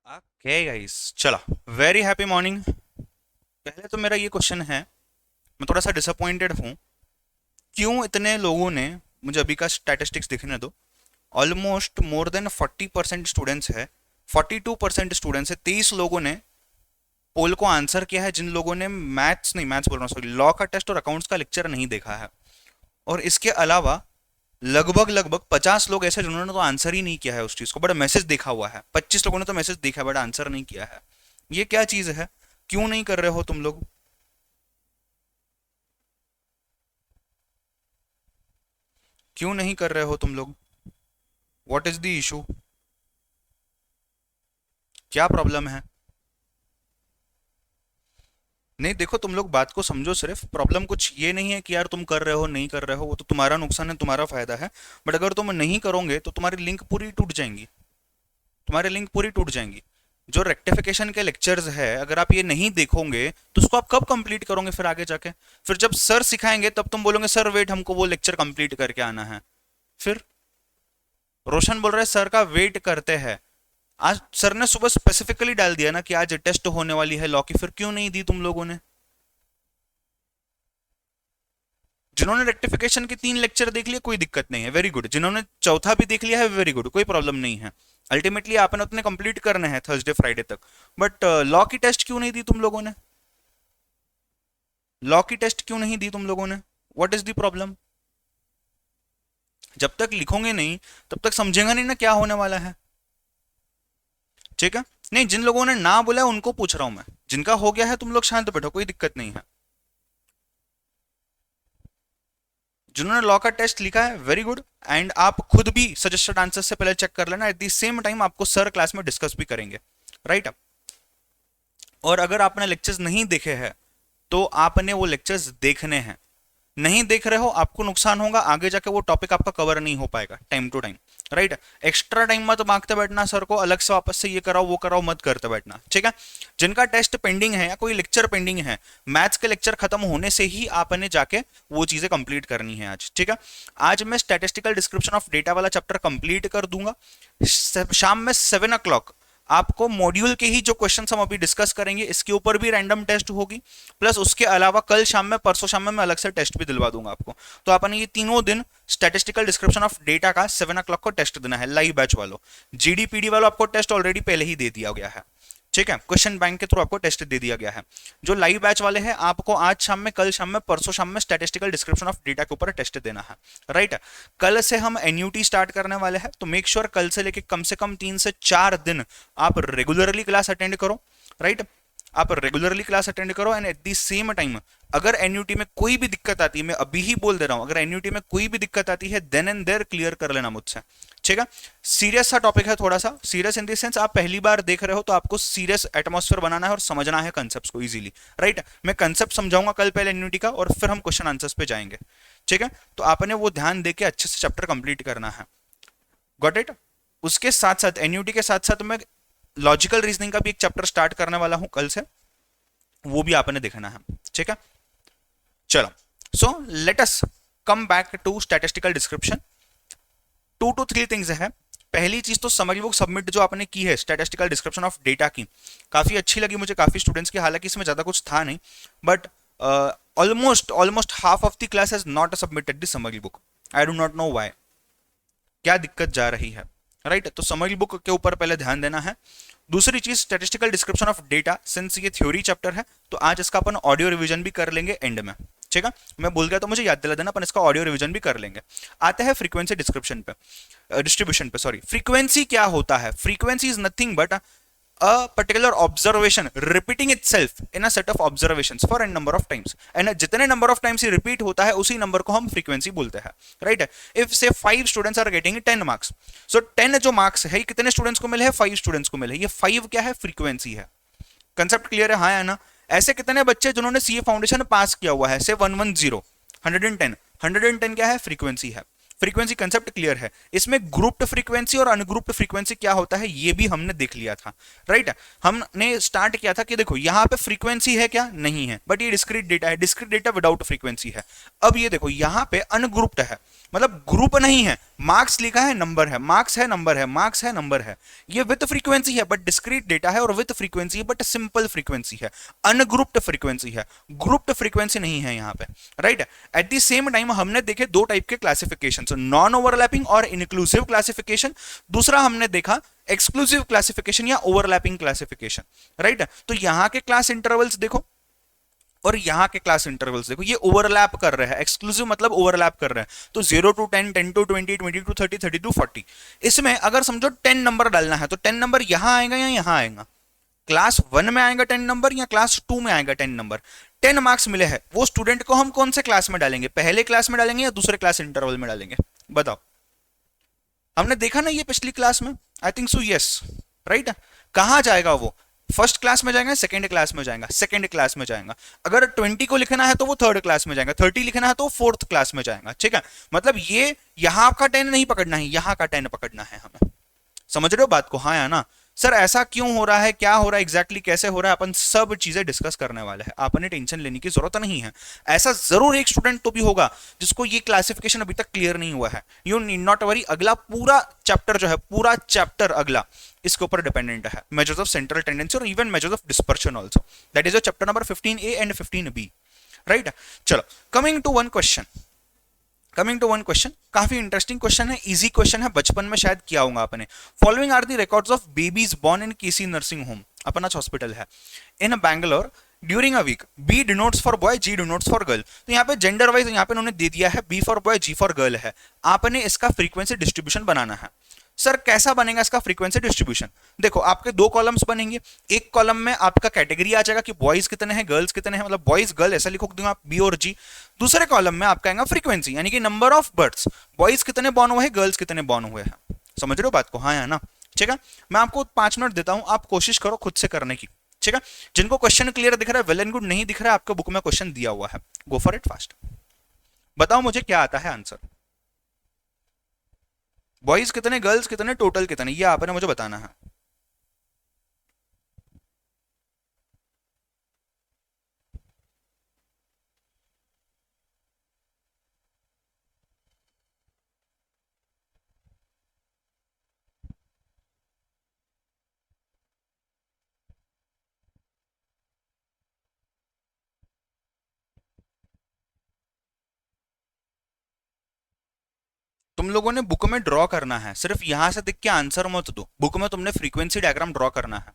Okay guys, चलो। Very happy morning. पहले तो मेरा ये क्वेश्चन है, मैं थोड़ा सा डिसअपॉइंटेड हूँ। क्यों इतने लोगों ने, मुझे अभी का स्टैटिस्टिक्स दिखने दो, ऑलमोस्ट मोर देन 40% स्टूडेंट्स है, 42% स्टूडेंट्स है, 23 लोगों ने पोल को आंसर किया है जिन लोगों ने मैथ्स नहीं, मैथ्स बोल रहा हूँ सॉरी, लॉ का टेस्ट और अकाउंट्स का लेक्चर नहीं देखा है। और इसके अलावा लगभग लगभग 50 लोग ऐसे जिन्होंने तो आंसर ही नहीं किया है उस चीज को, बट मैसेज देखा हुआ है। 25 लोगों ने तो मैसेज देखा है बट आंसर नहीं किया है। ये क्या चीज है? क्यों नहीं कर रहे हो तुम लोग? क्यों नहीं कर रहे हो तुम लोग? What is the issue? क्या प्रॉब्लम है? नहीं देखो, तुम लोग बात को समझो। सिर्फ प्रॉब्लम कुछ ये नहीं है कि यार तुम कर रहे हो नहीं कर रहे हो, वो तो तुम्हारा नुकसान है, तुम्हारा फायदा है। बट अगर तुम नहीं करोगे तो तुम्हारी लिंक पूरी टूट जाएंगी। तुम्हारी लिंक पूरी टूट जाएंगी। जो रेक्टिफिकेशन के लेक्चर्स है, अगर आप ये नहीं देखोगे तो उसको आप कब कंप्लीट करोगे फिर आगे जाके? फिर जब सर सिखाएंगे तब तुम बोलोगे सर वेट, हमको वो लेक्चर कंप्लीट करके आना है। फिर रोशन बोल रहे हैं सर का वेट करते हैं। आज सर ने सुबह स्पेसिफिकली डाल दिया ना कि आज टेस्ट होने वाली है लॉ की, फिर क्यों नहीं दी तुम लोगों ने? जिन्होंने रेक्टिफिकेशन के 3 लेक्चर देख लिए कोई दिक्कत नहीं है, वेरी गुड। जिन्होंने चौथा भी देख लिया है, वेरी गुड, कोई प्रॉब्लम नहीं है। अल्टीमेटली आपने उतने कंप्लीट करने हैं थर्सडे फ्राइडे तक। बट लॉ की टेस्ट क्यों नहीं दी तुम लोगों ने? लॉ की टेस्ट क्यों नहीं दी तुम लोगों ने? What is the problem? जब तक लिखोगे नहीं तब तक समझेगा नहीं ना क्या होने वाला है। ठीक है? नहीं, जिन लोगों ने ना बोला है उनको पूछ रहा हूं मैं। जिनका हो गया है तुम लोग शांत बैठो, कोई दिक्कत नहीं है। जिन्होंने लॉ का टेस्ट लिखा है, वेरी गुड। एंड आप खुद भी सजेस्टेड आंसर से पहले चेक कर लेना। एट द सेम टाइम आपको सर क्लास में डिस्कस भी करेंगे, राइट? और अगर आपने लेक्चर्स नहीं देखे हैं तो आपने वो लेक्चर्स देखने हैं। नहीं देख रहे हो, आपको नुकसान होगा, आगे जाके वो टॉपिक आपका कवर नहीं हो पाएगा time to time, right? Extra time मत मांगते बैठना सर को, अलग से वापस से ये कराओ वो कराओ मत करते बैठना, ठीक है? जिनका टेस्ट पेंडिंग है या कोई लेक्चर पेंडिंग है, मैथ्स के लेक्चर खत्म होने से ही आपने जाके वो चीजें कंप्लीट करनी है आज, ठीक है? आज मैं स्टैटिस्टिकल डिस्क्रिप्शन ऑफ डेटा वाला चैप्टर कंप्लीट कर दूंगा। शाम में 7 o'clock आपको मॉड्यूल के ही जो क्वेश्चंस हम अभी डिस्कस करेंगे इसके ऊपर भी रैंडम टेस्ट होगी। प्लस उसके अलावा कल शाम में, परसों शाम में मैं अलग से टेस्ट भी दिलवा दूंगा आपको। तो आपने ये तीनों दिन स्टैटिस्टिकल डिस्क्रिप्शन ऑफ डेटा का 7 o'clock को टेस्ट देना है, लाइव बैच वालों। जीडीपीडी वालों आपको टेस्ट ऑलरेडी पहले ही दे दिया गया है, ठीक है? क्वेश्चन बैंक के थ्रू आपको टेस्ट दे दिया गया है। जो लाइव बैच वाले हैं आपको आज शाम में, कल शाम में, परसों शाम में स्टैटिस्टिकल डिस्क्रिप्शन ऑफ डेटा के ऊपर टेस्ट देना है, राइट? कल से हम एनयूटी स्टार्ट करने वाले हैं, तो मेक श्योर कल से लेके कम से कम 3 से 4 दिन आप रेगुलरली क्लास अटेंड करो, राइट? आप रेगुलरली क्लास अटेंड करो। And at the same time अगर एनयूटी में कोई भी दिक्कत आती है, मैं अभी ही बोल दे रहा हूं, अगर एनयूटी में कोई भी दिक्कत आती है देन एंड देयर क्लियर कर लेना मुझसे, ठीक है? सीरियस सा टॉपिक है, थोड़ा सा सीरियस इन द सेंस आप पहली बार देख रहे हो तो आपको सीरियस एटमॉस्फेयर बनाना है और समझना है कंसेप्ट को इजीली, राइट? मैं कंसेप्ट समझाऊंगा कल पहले एनयूटी का और फिर हम क्वेश्चन आंसर्स पे जाएंगे, ठीक है? तो आपने वो ध्यान देके अच्छे से चैप्टर कंप्लीट करना है। Got it? उसके साथ साथ एनयूटी के साथ साथ मैं लॉजिकल रीजनिंग का भी एक चैप्टर स्टार्ट करने वाला हूं कल से, वो भी आपने देखना है, ठीक है? चलो, so let us come back to statistical description. 2 to 3 things है। पहली चीज तो समरी बुक सबमिट जो आपने की है स्टैटिस्टिकल डिस्क्रिप्शन ऑफ डेटा की, काफी अच्छी लगी मुझे काफी स्टूडेंट्स की। हालांकि इसमें ज्यादा कुछ था नहीं, but almost almost half of the class has not submitted the summary book. I do not know why, क्या दिक्कत जा रही है, राइट? तो समरी बुक के ऊपर पहले ध्यान देना है। दूसरी चीज, statistical description of data, since ये थ्योरी चैप्टर है तो आज इसका अपन ऑडियो रिवीजन भी कर लेंगे एंड में, ठीक है? मैं भूल गया तो मुझे याद दिला देना, अपन इसका ऑडियो रिवीजन भी कर लेंगे। आते हैं फ्रीक्वेंसी डिस्क्रिप्शन पे, डिस्ट्रीब्यूशन पे, सॉरी। फ्रीक्वेंसी क्या होता है? Frequency is nothing but a particular observation repeating itself in a set of observations for n number of times, and जितने number of times ये repeat होता है उसी number को हम frequency बोलते हैं, right? If say 5 students are getting 10 marks, so 10 जो marks है कितने students को मिले हैं? 5 students को मिले। ये 5 क्या है? frequency है। कंसेप्ट क्लियर है, हाँ या ना? ऐसे कितने बच्चे जिन्होंने सीए फाउंडेशन पास किया हुआ है, से 110, 110, 110 क्या है, फ्रीक्वेंसी है। फ्रीक्वेंसी कंसेप्ट क्लियर है। इसमें ग्रुप्ड फ्रीक्वेंसी और अनग्रुप्ड फ्रीक्वेंसी क्या होता है ये भी हमने देख लिया था, राइट। हमने स्टार्ट किया था कि देखो यहाँ पे फ्रीक्वेंसी है क्या, नहीं है, बट ये डिस्क्रीट डेटा है, डिस्क्रीट डेटा विदाउट फ्रीक्वेंसी है। अब ये देखो यहाँ पे अनग्रुप्ड है, मतलब ग्रुप नहीं है, मार्क्स लिखा है नंबर है, मार्क्स है नंबर है, मार्क्स है नंबर है, ये विद फ्रीक्वेंसी है बट डिस्क्रीट डेटा है, और विद फ्रीक्वेंसी है बट सिंपल फ्रीक्वेंसी है, अनग्रुप्ड फ्रीक्वेंसी है, ग्रुप्ड फ्रीक्वेंसी नहीं है यहाँ पे, right. At the same time हमने देखे दो टाइप के क्लासिफिकेशन, नॉन ओवरलैपिंग और इंक्लूसिव क्लासिफिकेशन। दूसरा हमने देखा एक्सक्लूसिव क्लासिफिकेशन या ओवरलैपिंग क्लासिफिकेशन, राइट। तो यहाँ के क्लास इंटरवल्स देखो और यहाँ के क्लास इंटरवल्स देखो, ये ओवरलैप कर रहे हैं, एक्सक्लूसिव मतलब ओवरलैप कर रहे हैं। तो 0 to 10, 10 to 20, 20 to 30, 30 to 40, इसमें अगर समझो 10 नंबर डालना है तो 10 नंबर यहां आएगा या यहां आएगा, क्लास 1 में आएगा 10 नंबर या क्लास 2 में आएगा 10 नंबर। 10 मार्क्स मिले हैं, वो स्टूडेंट को हम कौन से क्लास में डालेंगे, पहले क्लास में डालेंगे या दूसरे क्लास इंटरवल में डालेंगे, बताओ। हमने देखा ना ये पिछली क्लास में, I think so yes, right. कहां जाएगा वो, फर्स्ट क्लास में जाएगा, सेकंड क्लास में जाएगा, सेकंड क्लास में जाएगा। अगर 20 को लिखना है तो वो थर्ड क्लास में जाएगा, 30 लिखना है तो फोर्थ क्लास में जाएगा, ठीक है। मतलब ये यहां का 10 नहीं पकड़ना है, यहां का 10 पकड़ना है हमें। समझ रहे हो बात को, हाँ या ना। सर ऐसा क्यों हो रहा है, क्या हो रहा है एग्जैक्टली, कैसे हो रहा है, अपन सब चीजें डिस्कस करने वाले हैं, आपने टेंशन लेने की जरूरत नहीं है। ऐसा जरूर एक स्टूडेंट तो भी होगा जिसको ये क्लासिफिकेशन अभी तक क्लियर नहीं हुआ है, यू नीड नॉट वरी, अगला पूरा चैप्टर जो है, पूरा चैप्टर अगला इसके ऊपर डिपेंडेंट है, मेजर्स ऑफ सेंट्रल टेंडेंसी और even measures of dispersion also, that is your chapter number 15A and 15B, right. चलो कमिंग टू वन क्वेश्चन, काफी इंटरेस्टिंग क्वेश्चन है, इजी क्वेश्चन है, बचपन में शायद किया होगा आपने। Following are the records of babies born in KC nursing home, अपना हॉस्पिटल है in Bangalore during a week. B denotes for boy, G denotes for girl. तो यहाँ पे जेंडर वाइज यहाँ पे उन्होंने दे दिया है, B for boy, G for girl है। आपने इसका फ्रीक्वेंसी डिस्ट्रीब्यूशन बनाना है। सर कैसा बनेगा इसका फ्रीक्वेंसी डिस्ट्रीब्यूशन, देखो आपके दो कॉलम्स बनेंगे, एक कॉलम में आपका कैटेगरी आ जाएगा कि बॉयज कितने हैं, गर्ल्स कितने हैं, मतलब बॉयज गर्ल ऐसा लिखो दूंगा आप, बी और जी। दूसरे कॉलम में आपका आएगा फ्रीक्वेंसी, यानी कि नंबर ऑफ बर्ड्स, बॉयज कितने बॉर्न हुए हैं, गर्ल्स कितने बॉर्न हुए हैं। समझ रहे हो बात को, हाँ या ना, ठीक है। मैं आपको 5 मिनट देता हूं, आप कोशिश करो खुद से करने की, ठीक है। जिनको क्वेश्चन क्लियर दिख रहा है वेल एंड गुड, नहीं दिख रहा है आपको बुक में क्वेश्चन दिया हुआ है, गो फॉर इट फास्ट। बताओ मुझे क्या आता है आंसर, बॉयज कितने, गर्ल्स कितने, टोटल कितने, ये आपने मुझे बताना है। तुम लोगों ने बुक में ड्रॉ करना है, सिर्फ यहां से देख के आंसर मत दो, बुक में तुमने फ्रीक्वेंसी डायग्राम ड्रॉ करना है।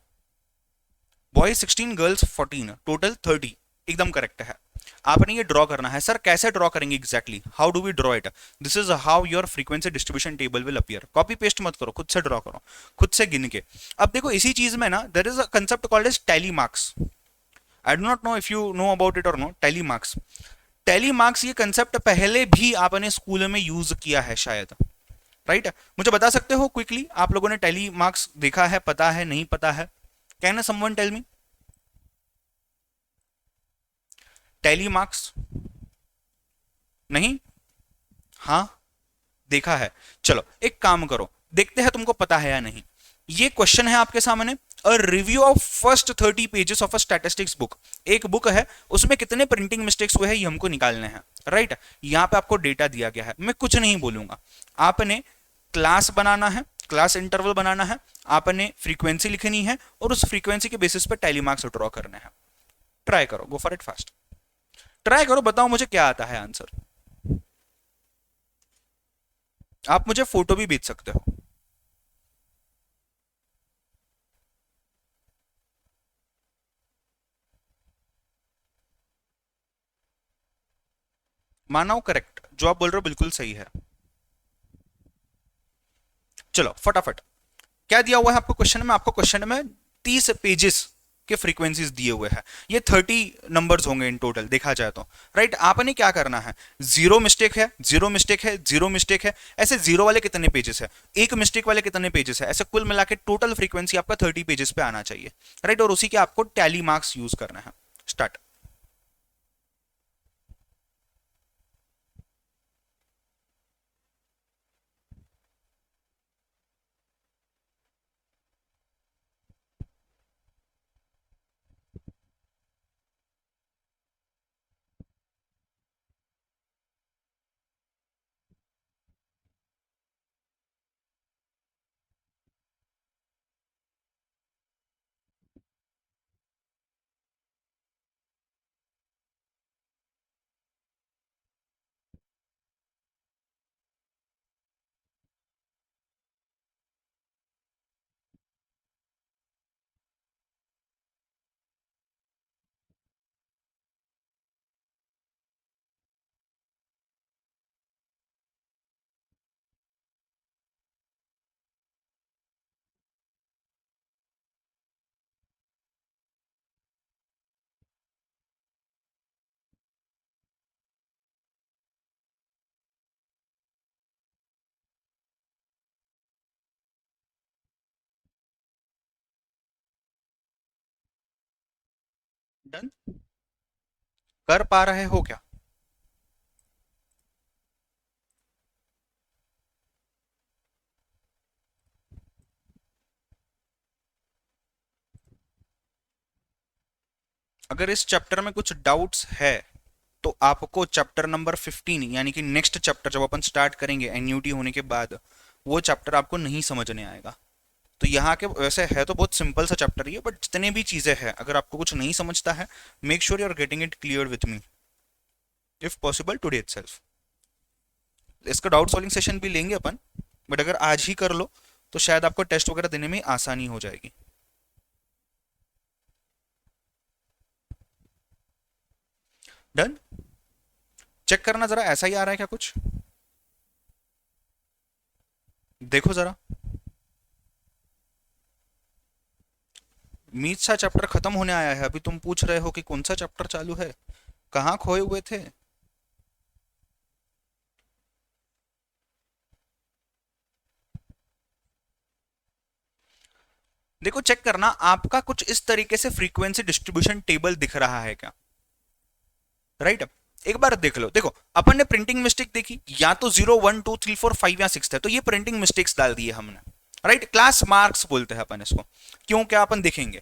बॉयज 16, गर्ल्स 14, टोटल 30, एकदम करेक्ट है। आपने ये ड्रॉ करना है। सर कैसे ड्रॉ करेंगे exactly, how do we draw it, this is how your frequency distribution table will appear. Copy paste मत करो, खुद से ड्रॉ करो, खुद से गिन के। अब देखो इसी चीज में ना there is a concept called as tally marks, I do not know if you know about it और no. Tally marks, tally marks ये कंसेप्ट पहले भी आपने स्कूल में यूज किया है शायद, राइट मुझे बता सकते हो क्विकली, आप लोगों ने टैली मार्क्स देखा है, पता है, नहीं पता है, can someone tell me. Tally marks नहीं, हाँ देखा है। चलो एक काम करो, देखते हैं तुमको पता है या नहीं। ये क्वेश्चन है आपके सामने, a review of first 30 pages of a statistics book. एक बुक है, उसमें कितने प्रिंटिंग मिस्टेक्स हुए हैं ये हमको निकालने हैं, राइट। यहाँ पे आपको डेटा दिया गया है, मैं कुछ नहीं बोलूंगा, आपने क्लास बनाना है, क्लास इंटरवल बनाना है, आपने फ्रीक्वेंसी लिखनी है और उस फ्रीक्वेंसी के बेसिस पे टैली मार्क्स ड्रॉ करने हैं। ट्राई करो, गो फॉर इट फास्ट, ट्राई करो, बताओ मुझे क्या आता है आंसर। आप मुझे फोटो भी भेज सकते हो। माना करेक्ट, जो आप बोल रहे हो बिल्कुल सही है। चलो फटाफट, क्या दिया हुआ है आपको क्वेश्चन में, आपको क्वेश्चन में 30 पेजेस के फ्रीक्वेंसीज दिए हुए हैं, ये 30 नंबर्स होंगे इन टोटल देखा जाए तो, राइट। आपने क्या करना है, जीरो मिस्टेक है, जीरो मिस्टेक है, जीरो मिस्टेक है, ऐसे जीरो वाले कितने पेजेस है, एक मिस्टेक वाले कितने पेजेस है, ऐसे कुल मिला के टोटल फ्रीक्वेंसी आपका 30 पेजेस पे आना चाहिए, राइट। और उसी के आपको टैली मार्क्स यूज करना है, स्टार्ट। डन। कर पा रहे हो क्या? अगर इस चैप्टर में कुछ डाउट्स है तो आपको चैप्टर नंबर 15 यानी कि नेक्स्ट चैप्टर जब अपन स्टार्ट करेंगे एनयूटी होने के बाद, वो चैप्टर आपको नहीं समझने आएगा। तो यहाँ के वैसे है तो बहुत सिंपल सा चैप्टर ही है, बट जितने भी चीजें हैं अगर आपको कुछ नहीं समझता है, make sure you are getting it clear with me, if possible today itself. इसका डाउट सॉल्विंग सेशन भी लेंगे अपन, बट अगर आज ही कर लो तो शायद आपको टेस्ट वगैरह देने में आसानी हो जाएगी। डन। चेक करना जरा, ऐसा ही आ रहा है क्या कुछ? देखो जरा। मीत सा चैप्टर खत्म होने आया है, अभी तुम पूछ रहे हो कि कौन सा चैप्टर चालू है। कहाँ खोए हुए थे? देखो चेक करना, आपका कुछ इस तरीके से फ्रीक्वेंसी डिस्ट्रीब्यूशन टेबल दिख रहा है क्या? राइट। एक बार देख लो, देखो अपन ने प्रिंटिंग मिस्टेक देखी, या तो 0 1 2 3 4 5 या 6 है, तो ये प्रिंटिंग मिस्टेक्स डाल दिए हमने। राइट, क्लास मार्क्स बोलते हैं अपन इसको। क्यों, क्या अपन देखेंगे।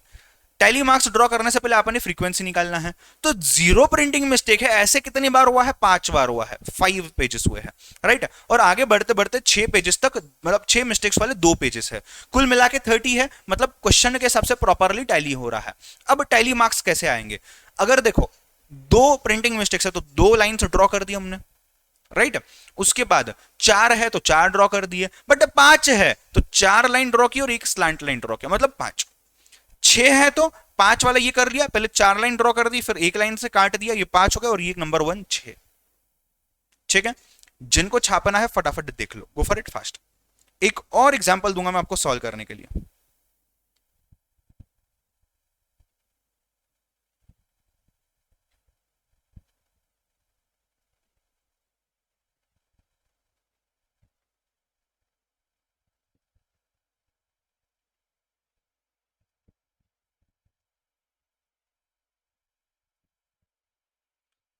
टैली मार्क्स ड्रॉ करने से पहले आपने फ्रीक्वेंसी निकालना है। तो 0 प्रिंटिंग मिस्टेक है, ऐसे कितनी बार हुआ है? 5 बार हुआ है, 5 पेजेस हुए हैं। राइट, और आगे बढ़ते बढ़ते 6 पेजेस तक, मतलब 6 मिस्टेक्स वाले 2 पेजेस है। कुल मिला के 30 है, मतलब क्वेश्चन के हिसाब से प्रॉपरली टैली हो रहा है। अब टैली मार्क्स कैसे आएंगे? अगर देखो 2 प्रिंटिंग मिस्टेक्स है तो 2 लाइन्स ड्रॉ कर दी हमने। राइट, उसके बाद 4 है तो 4 ड्रॉ कर दिए, बट 5 है तो 4 लाइन ड्रॉ की और एक स्लांट लाइन ड्रॉ किया, मतलब 5। 6 है तो 5 वाला ये कर लिया, पहले 4 लाइन ड्रॉ कर दी, फिर एक लाइन से काट दिया, ये 5 हो गया, और ये नंबर 1 6। ठीक है, जिनको छापना है फटाफट देख लो, गो फॉर इट फास्ट। एक और एग्जांपल दूंगा मैं आपको सॉल्व करने के लिए।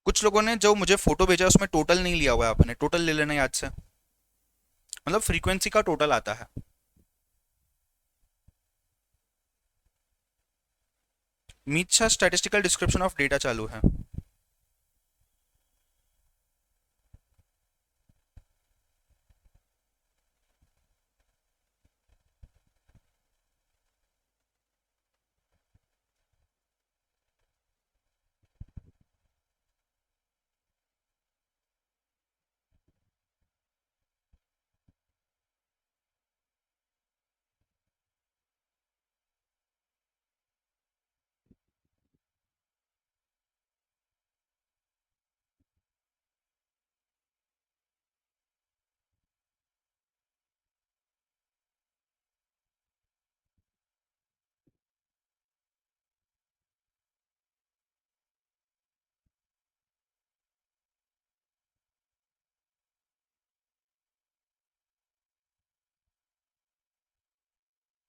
कुछ लोगों ने जो मुझे फोटो भेजा उसमें टोटल नहीं लिया हुआ है, आपने टोटल ले लेना याद से, मतलब फ्रीक्वेंसी का टोटल आता है। मीच्छा स्टैटिस्टिकल डिस्क्रिप्शन ऑफ डेटा चालू है।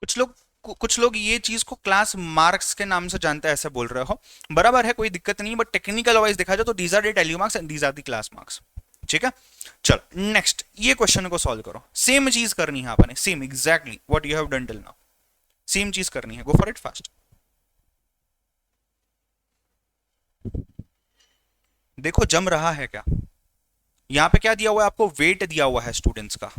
कुछ लोग कुछ लोग ये चीज को क्लास मार्क्स के नाम से जानते हैं, ऐसे बोल रहे हो, बराबर है, कोई दिक्कत नहीं, बट टेक्निकल वाइज देखा जाए तो these are the tally marks and these are the class marks. ठीक है, चलो नेक्स्ट ये क्वेश्चन को सॉल्व करो। सेम चीज करनी है आपने, same exactly what you have done till now, same चीज करनी है, गो फॉर इट फास्ट। देखो जम रहा है क्या, यहां पे क्या दिया हुआ है आपको, वेट दिया हुआ है स्टूडेंट्स का।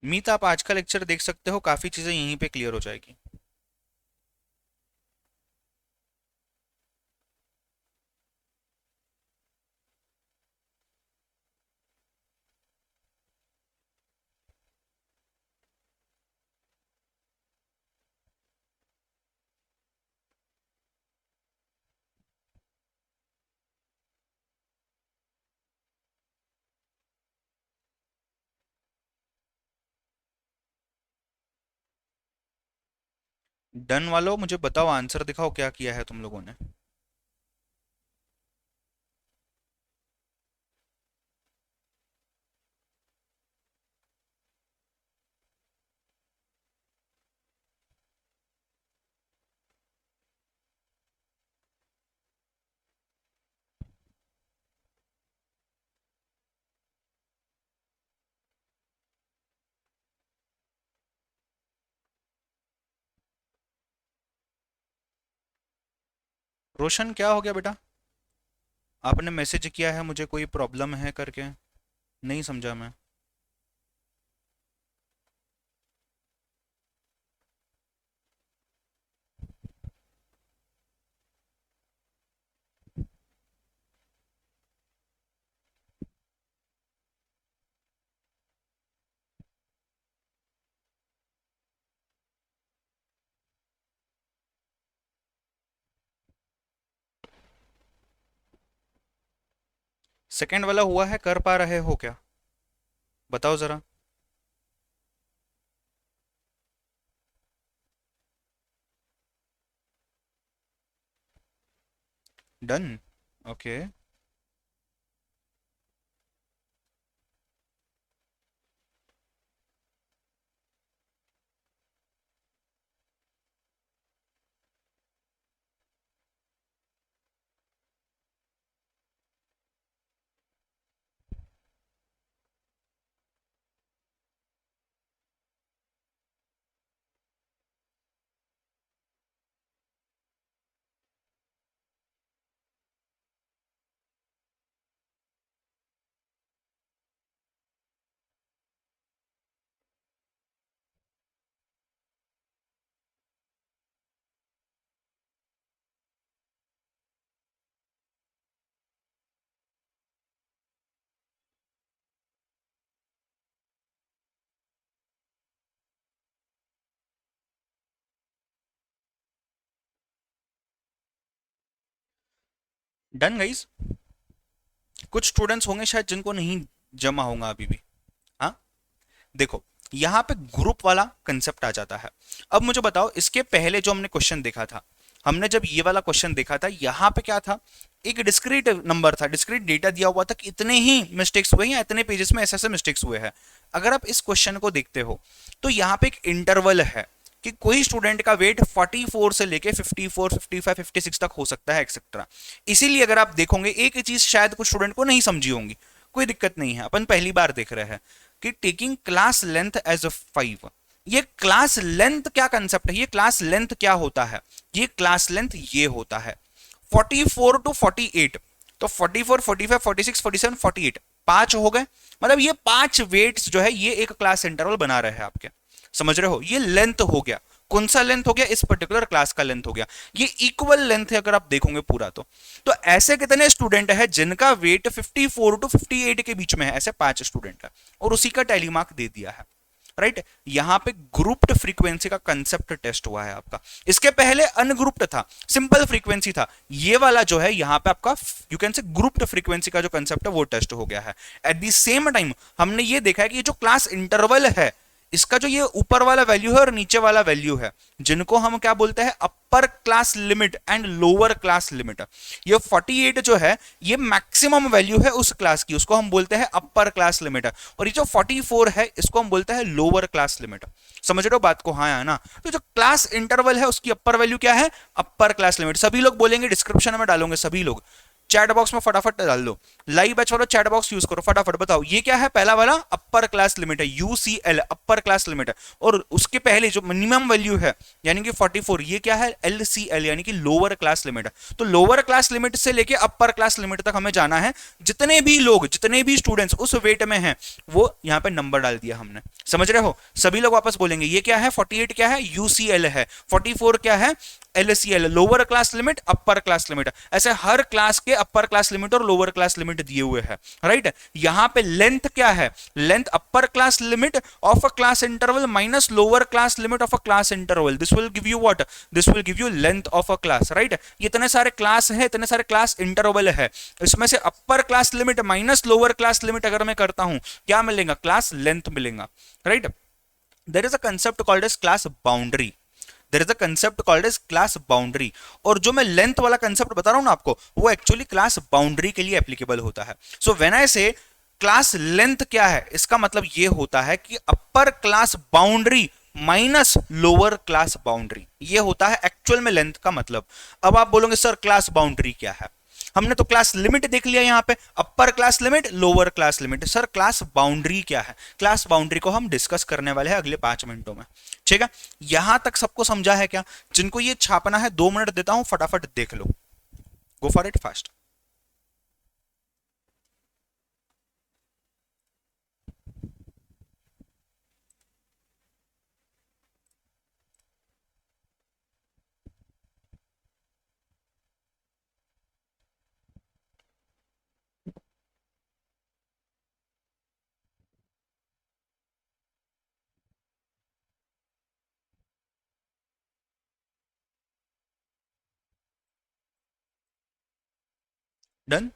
मीत आप आज का लेक्चर देख सकते हो, काफी चीजें यहीं पे क्लियर हो जाएगी। डन वालों मुझे बताओ, आंसर दिखाओ क्या किया है तुम लोगों ने। रोशन क्या हो गया बेटा, आपने मैसेज किया है मुझे कोई प्रॉब्लम है करके, नहीं समझा मैं। सेकंड वाला हुआ है, कर पा रहे हो क्या, बताओ जरा। Done, okay. डन गाइस, कुछ स्टूडेंट्स होंगे शायद जिनको नहीं जमा होगा अभी भी। हाँ, देखो यहाँ पे ग्रुप वाला कंसेप्ट आ जाता है। अब मुझे बताओ, इसके पहले जो हमने क्वेश्चन देखा था, हमने जब ये वाला क्वेश्चन देखा था, यहाँ पे क्या था, एक डिस्क्रीट नंबर था, डिस्क्रीट डेटा दिया हुआ था कि इतने ही मिस्टेक्स हुए या इतने पेजेस में ऐसे ऐसे मिस्टेक्स हुए हैं। अगर आप इस क्वेश्चन को देखते हो तो यहाँ पे एक इंटरवल है कि कोई स्टूडेंट का वेट 44 से लेके 54, 55, 56 तक हो सकता है एक्सेट्रा। इसीलिए अगर आप देखोगे एक ही चीज शायद कुछ स्टूडेंट को नहीं समझी होंगी, कोई दिक्कत नहीं है, अपन पहली बार देख रहे हैं कि taking class length as a 5। ये क्लास लेंथ क्या कंसेप्ट है, ये क्लास लेंथ क्या होता है, ये क्लास लेंथ ये होता है 44 टू 48। तो 44, 45, 46, 47, 48 पांच हो गए, मतलब ये पांच वेट्स जो है ये एक क्लास इंटरवल बना रहे हैं आपके, समझ रहे हो, ये लेंथ हो गया। कौन सा लेंथ हो गया, इस पर्टिकुलर क्लास का लेंथ हो गया, ये इक्वल लेंथ है अगर आप देखोगे पूरा तो ऐसे कितने स्टूडेंट है जिनका वेट 54 टू 58 के बीच में है, ऐसे 5 स्टूडेंट है और उसी का टैली मार्क दे दिया है, राइट यहां पे ग्रुप्ड फ्रीक्वेंसी का कंसेप्ट टेस्ट हुआ है आपका, इसके पहले अनग्रुप्ड था, सिंपल फ्रीक्वेंसी था, ये वाला जो है यहां पे आपका you can say grouped frequency का जो कंसेप्ट है वो टेस्ट हो गया है। एट द सेम टाइम हमने ये देखा है कि ये जो क्लास इंटरवल है, इसका जो ये ऊपर वाला वैल्यू है और नीचे वाला वैल्यू है, जिनको हम क्या बोलते हैं अपर class limit and lower class limit, ये 48 जो है ये मैक्सिमम वैल्यू है उस क्लास की, उसको हम बोलते हैं अपर क्लास लिमिट, और ये जो 44 है इसको हम बोलते हैं लोअर क्लास लिमिट। समझ रहे हो बात को, हाँ या ना? तो जो क्लास इंटरवल है उसकी अपर वैल्यू क्या है, अपर क्लास लिमिट। सभी लोग बोलेंगे, डिस्क्रिप्शन में डालोगे सभी लोग, चैट बॉक्स में फटाफट डाल दो, लाइव बैच वाला चैट बॉक्स यूज करो, फटाफट बताओ ये क्या है, पहला वाला अपर क्लास लिमिट है, यूसीएल अपर क्लास लिमिट है, और उसके पहले जो मिनिमम वैल्यू है यानी कि 44, ये क्या है, एलसीएल यानी कि लोअर क्लास लिमिट है। तो लोअर क्लास लिमिट से लेके अपर क्लास लिमिट तक हमें जाना है, जितने भी लोग जितने भी स्टूडेंट्स उस वेट में हैं वो यहाँ पे नंबर डाल दिया हमने। समझ रहे हो? सभी लोग वापस बोलेंगे ये क्या है, 48 क्या है, यूसीएल है, 44 क्या है, LCL lower class limit upper class limit, ऐसे हर क्लास के अपर क्लास लिमिट और लोअर क्लास लिमिट दिए हुए हैं, राइट। यहां पे लेंथ क्या है, length upper class limit of a class interval minus lower class limit of a class interval, this will give you what, this will give you length of a class, right. ये इतने सारे class है, इतने सारे class interval है, इसमें से upper class limit minus lower class limit अगर मैं करता हूं क्या मिलेगा, क्लास लेंथ मिलेगा, right. There is a concept called as class boundary, there is a concept called as class boundary, और जो मैं लेंथ वाला कंसेप्ट बता रहा हूं ना आपको, वो एक्चुअली क्लास बाउंड्री के लिए एप्लीकेबल होता है। सो व्हेन आई से क्लास लेंथ क्या है, इसका मतलब ये होता है कि अपर class boundary minus lower class boundary, ये होता है एक्चुअल में लेंथ का मतलब। अब आप बोलोगे सर क्लास बाउंड्री क्या है, हमने तो क्लास लिमिट देख लिया यहाँ पे, अपर class limit lower class limit, sir class boundary क्या है, क्लास बाउंड्री को हम डिस्कस करने वाले हैं अगले 5 मिनटों में, ठीक है। यहां तक सबको समझा है क्या? जिनको ये छापना है 2 मिनट देता हूं, फटाफट देख लो, go for it fast. Done.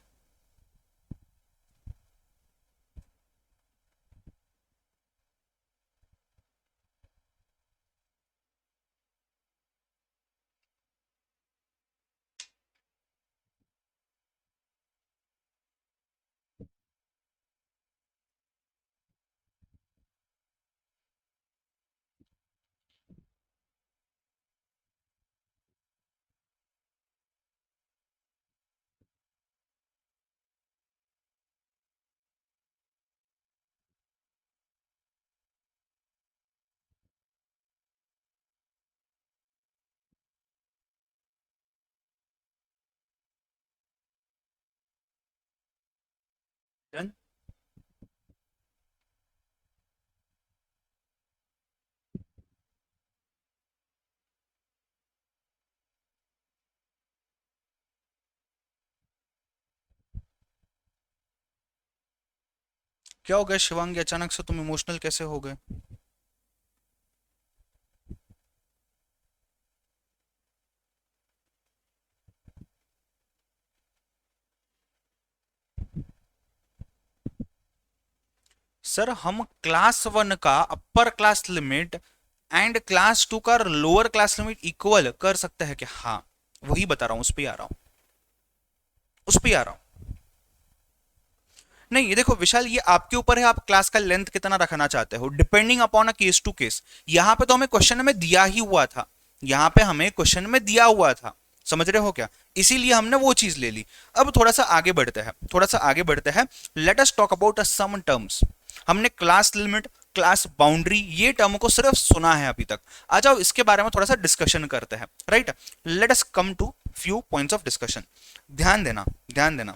Done. क्या हो गया शिवांगी, अचानक से तुम इमोशनल कैसे हो गए? सर हम क्लास 1 का अपर क्लास लिमिट एंड क्लास 2 का लोअर क्लास लिमिट इक्वल कर सकते हैं क्या? हाँ, वही बता रहा हूं, उस पर आ रहा हूं, उस पर आ रहा हूं। नहीं, ये देखो विशाल, ये आपके ऊपर है, आप क्लास का लेंथ कितना रखना चाहते हो, depending upon a case to case. यहां पे तो हमें क्वेश्चन में दिया ही हुआ था, यहां पे हमें क्वेश्चन में दिया हुआ था, समझ रहे हो क्या, इसीलिए हमने वो चीज ले ली। अब थोड़ा सा आगे बढ़ते हैं, थोड़ा सा आगे बढ़ते हैं, let us talk about some terms. हमने क्लास लिमिट, क्लास बाउंड्री, ये टर्म को सिर्फ सुना है अभी तक, आ जाओ इसके बारे में थोड़ा सा डिस्कशन करते हैं, right. Let us come to few points of discussion. ध्यान देना, ध्यान देना।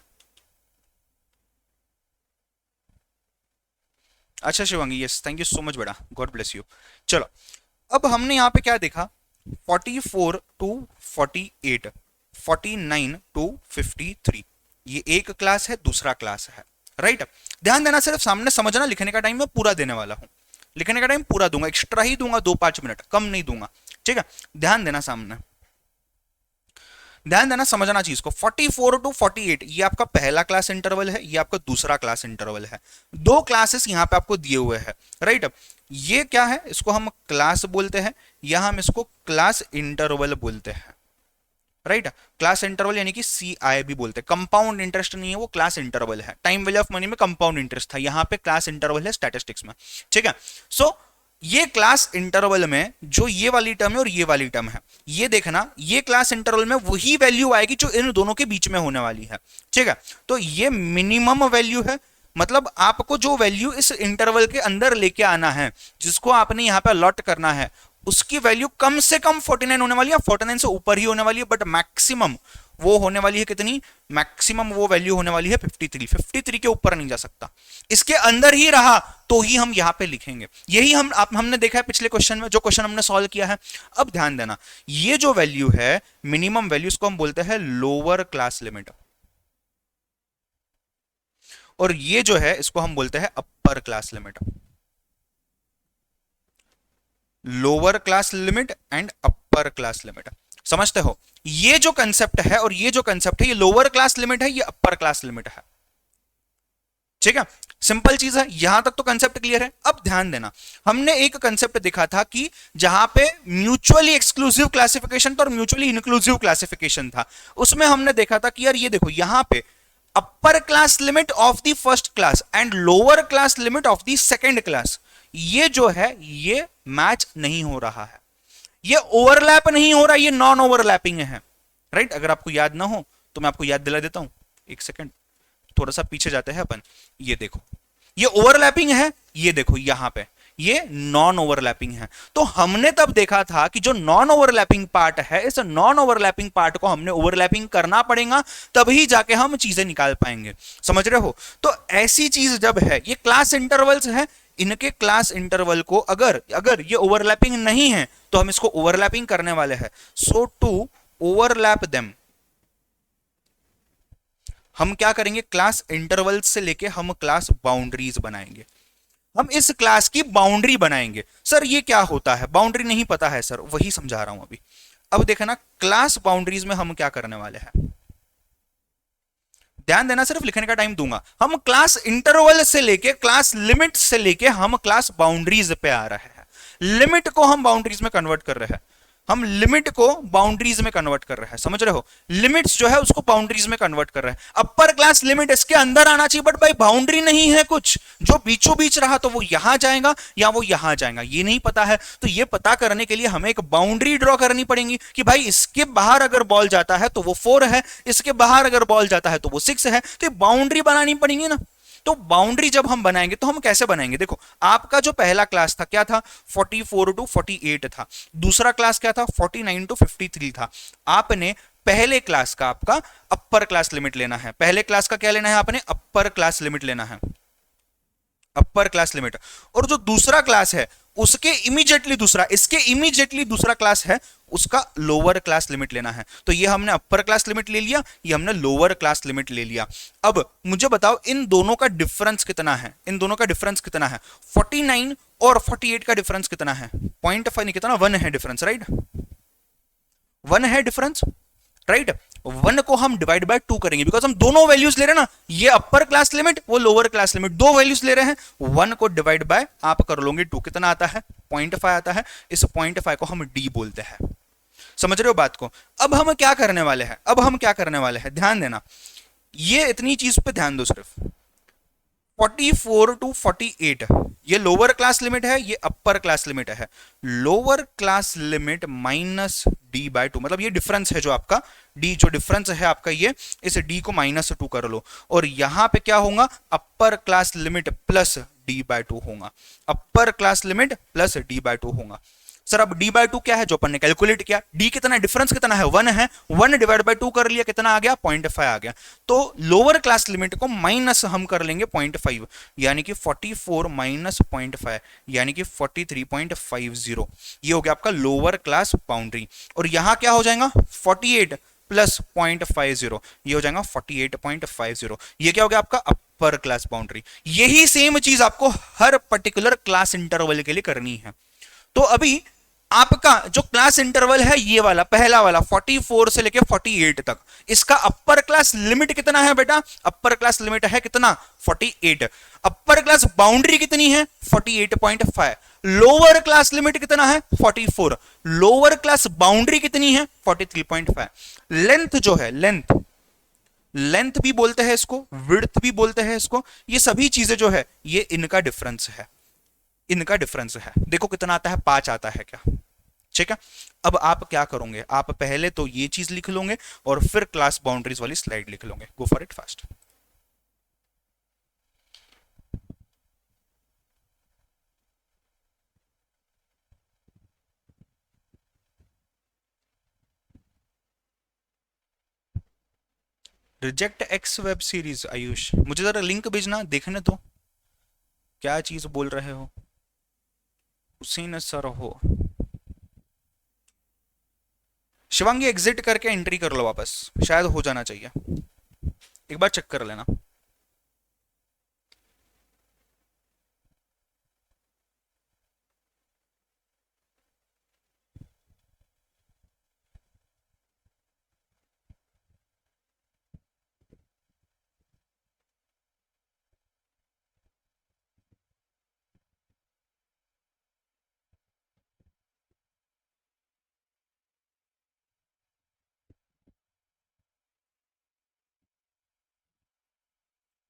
अच्छा Shivangi, yes, thank you so much बेटा, गॉड ब्लेस यू। चलो, अब हमने यहाँ पे क्या देखा, 44 टू 48, 49 टू 53, ये एक क्लास है, दूसरा क्लास है, राइट। ध्यान देना, सिर्फ सामने समझना, लिखने का टाइम मैं पूरा देने वाला हूं, लिखने का टाइम पूरा दूंगा, एक्स्ट्रा ही दूंगा, 2-5 मिनट कम नहीं दूंगा, ठीक है। ध्यान देना सामने, ध्यान देना, समझना चीज को। 44 टू 48 ये आपका पहला क्लास इंटरवल है, ये आपका दूसरा क्लास इंटरवल है, दो क्लासेस यहां पे आपको दिए हुए हैं, राइट। ये क्या है, इसको हम क्लास बोलते हैं, या हम इसको क्लास इंटरवल बोलते हैं, राइट। क्लास इंटरवल यानी कि CI भी बोलते हैं, कंपाउंड इंटरेस्ट नहीं है वो, क्लास इंटरवल है। टाइम वैल्यू ऑफ मनी में कंपाउंड इंटरेस्ट था, यहां पे क्लास इंटरवल है स्टैटिस्टिक्स में, ठीक है। सो ये क्लास इंटरवल में जो ये वाली टर्म है और ये वाली टर्म है, ये देखना, ये क्लास इंटरवल में वही वैल्यू आएगी जो इन दोनों के बीच में होने वाली है, ठीक है। तो ये मिनिमम वैल्यू है, मतलब आपको जो वैल्यू इस इंटरवल के अंदर लेके आना है, जिसको आपने यहां पे अलॉट करना है, उसकी वैल्यू कम से कम 49 होने वाली है, 49 से ऊपर ही होने वाली है, बट मैक्सिमम वो होने वाली है कितनी, मैक्सिमम वो वैल्यू होने वाली है 53, 53 के ऊपर नहीं जा सकता, इसके अंदर ही रहा तो ही हम यहां पे लिखेंगे। यही हमने देखा है पिछले क्वेश्चन में, जो क्वेश्चन हमने सॉल्व किया है। अब ध्यान देना, ये जो वैल्यू है मिनिमम वैल्यू, इसको हम बोलते हैं लोअर क्लास लिमिट, और ये जो है इसको हम बोलते हैं अपर class limit. Lower class limit and upper class limit, समझते हो? ये जो कंसेप्ट है और ये जो कंसेप्ट है, ये लोअर क्लास लिमिट है, ये अपर क्लास लिमिट है, ठीक है। सिंपल चीज है, यहां तक तो कंसेप्ट क्लियर है। अब ध्यान देना, हमने एक कंसेप्ट देखा था कि जहां पे म्यूचुअली एक्सक्लूसिव क्लासिफिकेशन था और म्यूचुअली इंक्लूसिव क्लासिफिकेशन था, उसमें हमने देखा था कि यार ये देखो, यहां पे अपर class limit of the first class and lower class limit of the second class, ये जो है ये मैच नहीं हो रहा है, ये ओवरलैप नहीं हो रहा, ये नॉन ओवरलैपिंग है, राइट। अगर आपको याद ना हो तो मैं आपको याद दिला देता हूं, एक सेकंड, थोड़ा सा पीछे जाते हैं अपन। ये देखो, ये ओवरलैपिंग है, ये देखो यहां पे ये नॉन ओवरलैपिंग है। तो हमने तब देखा था कि जो नॉन ओवरलैपिंग पार्ट है, इस नॉन ओवरलैपिंग पार्ट को हमने ओवरलैपिंग करना पड़ेगा, तभी जाके हम चीजें निकाल पाएंगे, समझ रहे हो? तो ऐसी चीज जब है, ये क्लास इंटरवल्स है, इनके क्लास इंटरवल को अगर अगर ये ओवरलैपिंग नहीं है तो हम इसको ओवरलैपिंग करने वाले हैं। सो टू ओवरलैप देम, हम क्या करेंगे, क्लास इंटरवल से लेके हम क्लास बाउंड्रीज बनाएंगे, हम इस क्लास की बाउंड्री बनाएंगे। सर ये क्या होता है, बाउंड्री नहीं पता है सर, वही समझा रहा हूं अभी। अब देखना, क्लास बाउंड्रीज में हम क्या करने वाले हैं, ध्यान देना, सिर्फ लिखने का टाइम दूंगा। हम क्लास इंटरवल से लेके, क्लास लिमिट से लेके हम क्लास बाउंड्रीज पे आ रहे हैं, लिमिट को हम बाउंड्रीज में कन्वर्ट कर रहे हैं, हम लिमिट को बाउंड्रीज में कन्वर्ट कर रहे हैं, समझ रहे हो? लिमिट्स जो है उसको बाउंड्रीज में कन्वर्ट कर रहे हैं। अपर क्लास लिमिट इसके अंदर आना चाहिए, बट भाई बाउंड्री नहीं है कुछ, जो बीचों बीच रहा तो वो यहां जाएगा या वो यहां जाएगा, ये नहीं पता है। तो ये पता करने के लिए हमें एक बाउंड्री ड्रॉ करनी पड़ेगी कि भाई इसके बाहर अगर बॉल जाता है तो वो 4 है, इसके बाहर अगर बॉल जाता है तो वो 6 है, तो बाउंड्री बनानी पड़ेगी ना। तो बाउंड्री जब हम बनाएंगे तो हम कैसे बनाएंगे, देखो आपका जो पहला क्लास था क्या था, 44 टू 48 था, दूसरा क्लास क्या था, 49 टू 53 था। आपने पहले क्लास का आपका अपर क्लास लिमिट लेना है, पहले क्लास का क्या लेना है आपने, अपर क्लास लिमिट लेना है, अपर क्लास लिमिट। और जो दूसरा क्लास है उसके इमीडिएटली दूसरा, इसके इमीडिएटली दूसरा क्लास है, उसका लोअर क्लास लिमिट लेना है। तो ये हमने अपर क्लास लिमिट ले लिया, ये हमने लोअर क्लास लिमिट ले लिया। अब मुझे बताओ इन दोनों का डिफरेंस कितना है, इन दोनों का डिफरेंस कितना है, 49 और 48 का डिफरेंस कितना है, 0.5 नहीं, कितना, 1 है डिफरेंस, राइट, 1 है डिफरेंस, राइट। 1 को हम डिवाइड बाय 2 करेंगे, बिकॉज हम दोनों वैल्यूज ले रहे हैं ना, ये अपर क्लास लिमिट, वो लोअर क्लास लिमिट, दो वैल्यूज ले रहे हैं। 1 को डिवाइड बाय आप कर लोगे 2, कितना आता है, 0.5 आता है। इस 0.5 को हम d बोलते हैं, समझ रहे हो बात को? अब हम क्या करने वाले हैं, अब हम क्या करने वाले हैं, ध्यान देना, ये इतनी चीज पे ध्यान दो सिर्फ। 44 टू 48 ये लोअर क्लास लिमिट है, ये अपर क्लास लिमिट है। Lower class limit minus D by 2, मतलब ये डिफरेंस है जो आपका डी, जो डिफरेंस है आपका ये, इस डी को -2 कर लो, और यहां पे क्या होगा, upper class limit plus D by 2 होगा, upper class limit plus D by 2 होगा। सर अब d/2 क्या है, जो अपन ने कैलकुलेट किया, d कितना है, डिफरेंस कितना है, 1 है, 1 डिवाइड बाय 2 कर लिया, कितना आ गया, 0.5 आ गया। तो लोअर क्लास लिमिट को माइनस हम कर लेंगे 0.5, यानी कि 44 माइनस 0.5 यानी कि 43.50, ये हो गया आपका लोअर क्लास बाउंड्री। और यहां क्या हो जाएगा, 48 प्लस 0.50, ये हो जाएगा 48.50, ये क्या हो गया आपका अपर क्लास बाउंड्री। यही सेम चीज आपको हर पर्टिकुलर क्लास इंटरवल के लिए करनी है। तो अभी आपका जो क्लास इंटरवल है ये वाला पहला वाला 44 से लेके 48 तक, इसका अपर क्लास लिमिट कितना है बेटा, अपर क्लास लिमिट है कितना, 48। अपर क्लास बाउंड्री कितनी है, 48.5। लोअर क्लास लिमिट कितना है, 44। लोअर क्लास बाउंड्री कितनी है, 43.5। लेंथ जो है, लेंथ, लेंथ भी बोलते हैं इसको, विड्थ भी बोलते हैं इसको, ये सभी चीजें जो है ये इनका डिफरेंस है, इनका डिफरेंस है। देखो कितना आता है, 5 आता है क्या, ठीक है। अब आप क्या करोगे, आप पहले तो ये चीज लिख लोगे और फिर क्लास बाउंड्रीज वाली स्लाइड लिख लोगे। गो for it fast. Reject x web series, Ayush मुझे जरा लिंक भेजना, देखने तो क्या चीज बोल रहे हो, हुसैन सर हो। शिवांगी एग्जिट करके एंट्री कर लो वापस, शायद हो जाना चाहिए, एक बार चेक कर लेना।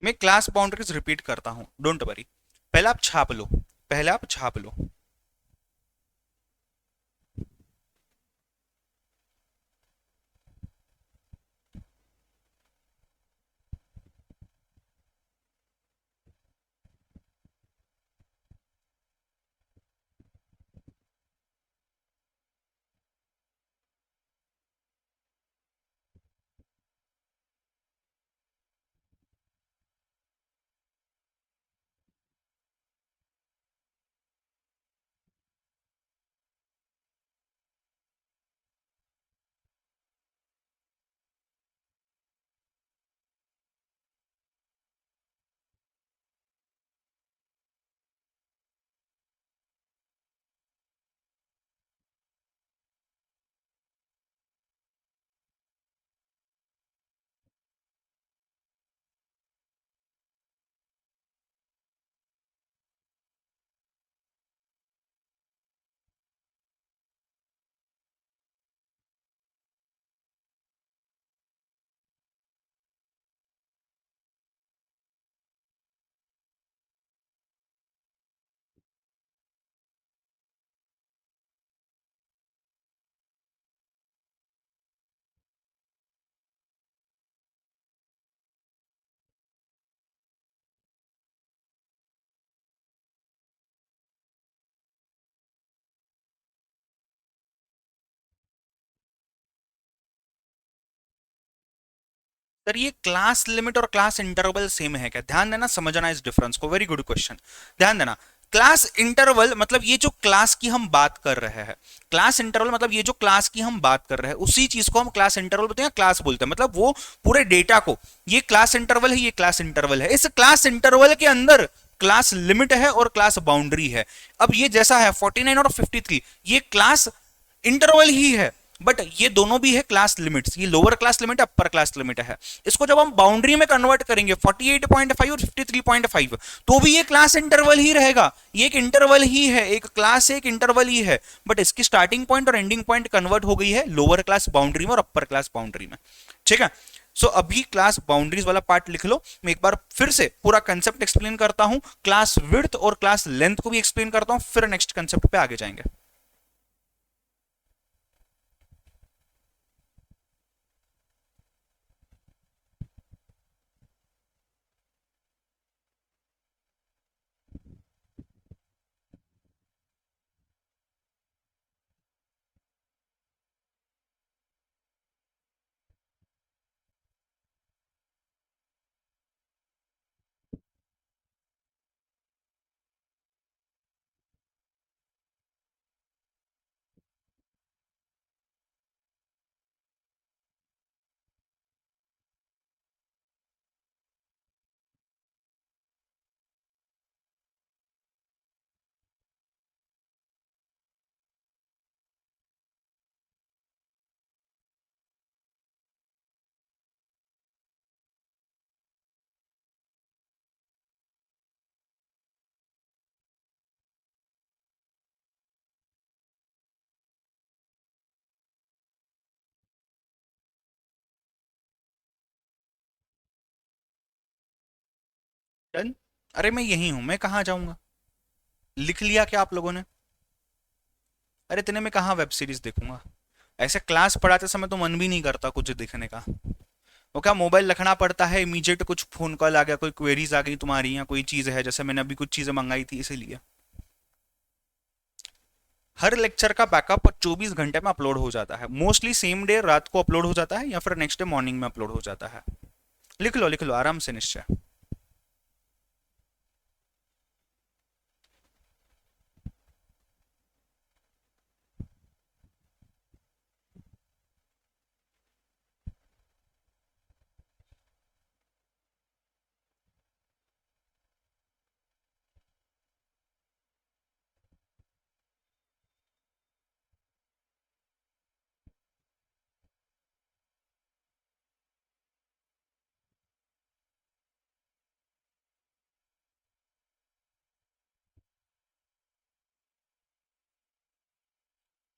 मैं क्लास बाउंड्रीज रिपीट करता हूं, डोंट वरी। पहले आप छाप लो, पहले आप छाप लो। सर ये क्लास लिमिट और क्लास इंटरवल सेम है क्या, ध्यान देना, समझना इस डिफरेंस को, वेरी गुड क्वेश्चन, ध्यान देना। क्लास इंटरवल मतलब ये जो क्लास की हम बात कर रहे हैं, क्लास इंटरवल मतलब ये जो क्लास की हम बात कर रहे हैं उसी चीज को हम क्लास इंटरवल बोलते हैं, क्लास बोलते हैं, मतलब वो पूरे डेटा को, ये क्लास इंटरवल है, ये क्लास इंटरवल है। इस क्लास इंटरवल के अंदर क्लास लिमिट है और क्लास बाउंड्री है। अब ये जैसा है 49 और 53, ये क्लास इंटरवल ही है, बट ये दोनों भी है क्लास लिमिट्स, ये lower class limit upper class limit है। इसको जब हम बाउंड्री में कन्वर्ट करेंगे 48.5 और 53.5, तो भी ये क्लास इंटरवल ही रहेगा, ये एक इंटरवल ही है, एक क्लास एक इंटरवल ही है, बट इसकी स्टार्टिंग पॉइंट और एंडिंग पॉइंट कन्वर्ट हो गई है लोअर क्लास बाउंड्री में और अपर क्लास बाउंड्री में, ठीक है। सो अभी क्लास बाउंड्रीज वाला पार्ट लिख लो, मैं एक बार फिर से पूरा कंसेप्ट एक्सप्लेन करता हूं, क्लास विड्थ और क्लास लेंथ को भी एक्सप्लेन करता हूं, फिर नेक्स्ट कंसेप्ट पे आगे जाएंगे। डन। अरे मैं यही हूं, मैं कहाँ जाऊंगा? लिख लिया क्या आप लोगों ने? अरे इतने में कहाँ वेब सीरीज देखूंगा? ऐसे क्लास पढ़ाते समय तो मन भी नहीं करता कुछ दिखने का। वो क्या मोबाइल रखना पड़ता है, इमीडिएट कुछ फोन कॉल आ गया, कोई क्वेरीज आ गई तुम्हारी, या कोई चीज़ है, जैसे मैंने अभी कुछ चीज़ें मंगाई थी इसीलिए। हर लेक्चर का बैकअप 24 घंटे में अपलोड हो जाता है, मोस्टली सेम डे रात को अपलोड हो जाता है या फिर नेक्स्ट डे मॉर्निंग में अपलोड हो जाता है। लिख लो आराम से निश्चय।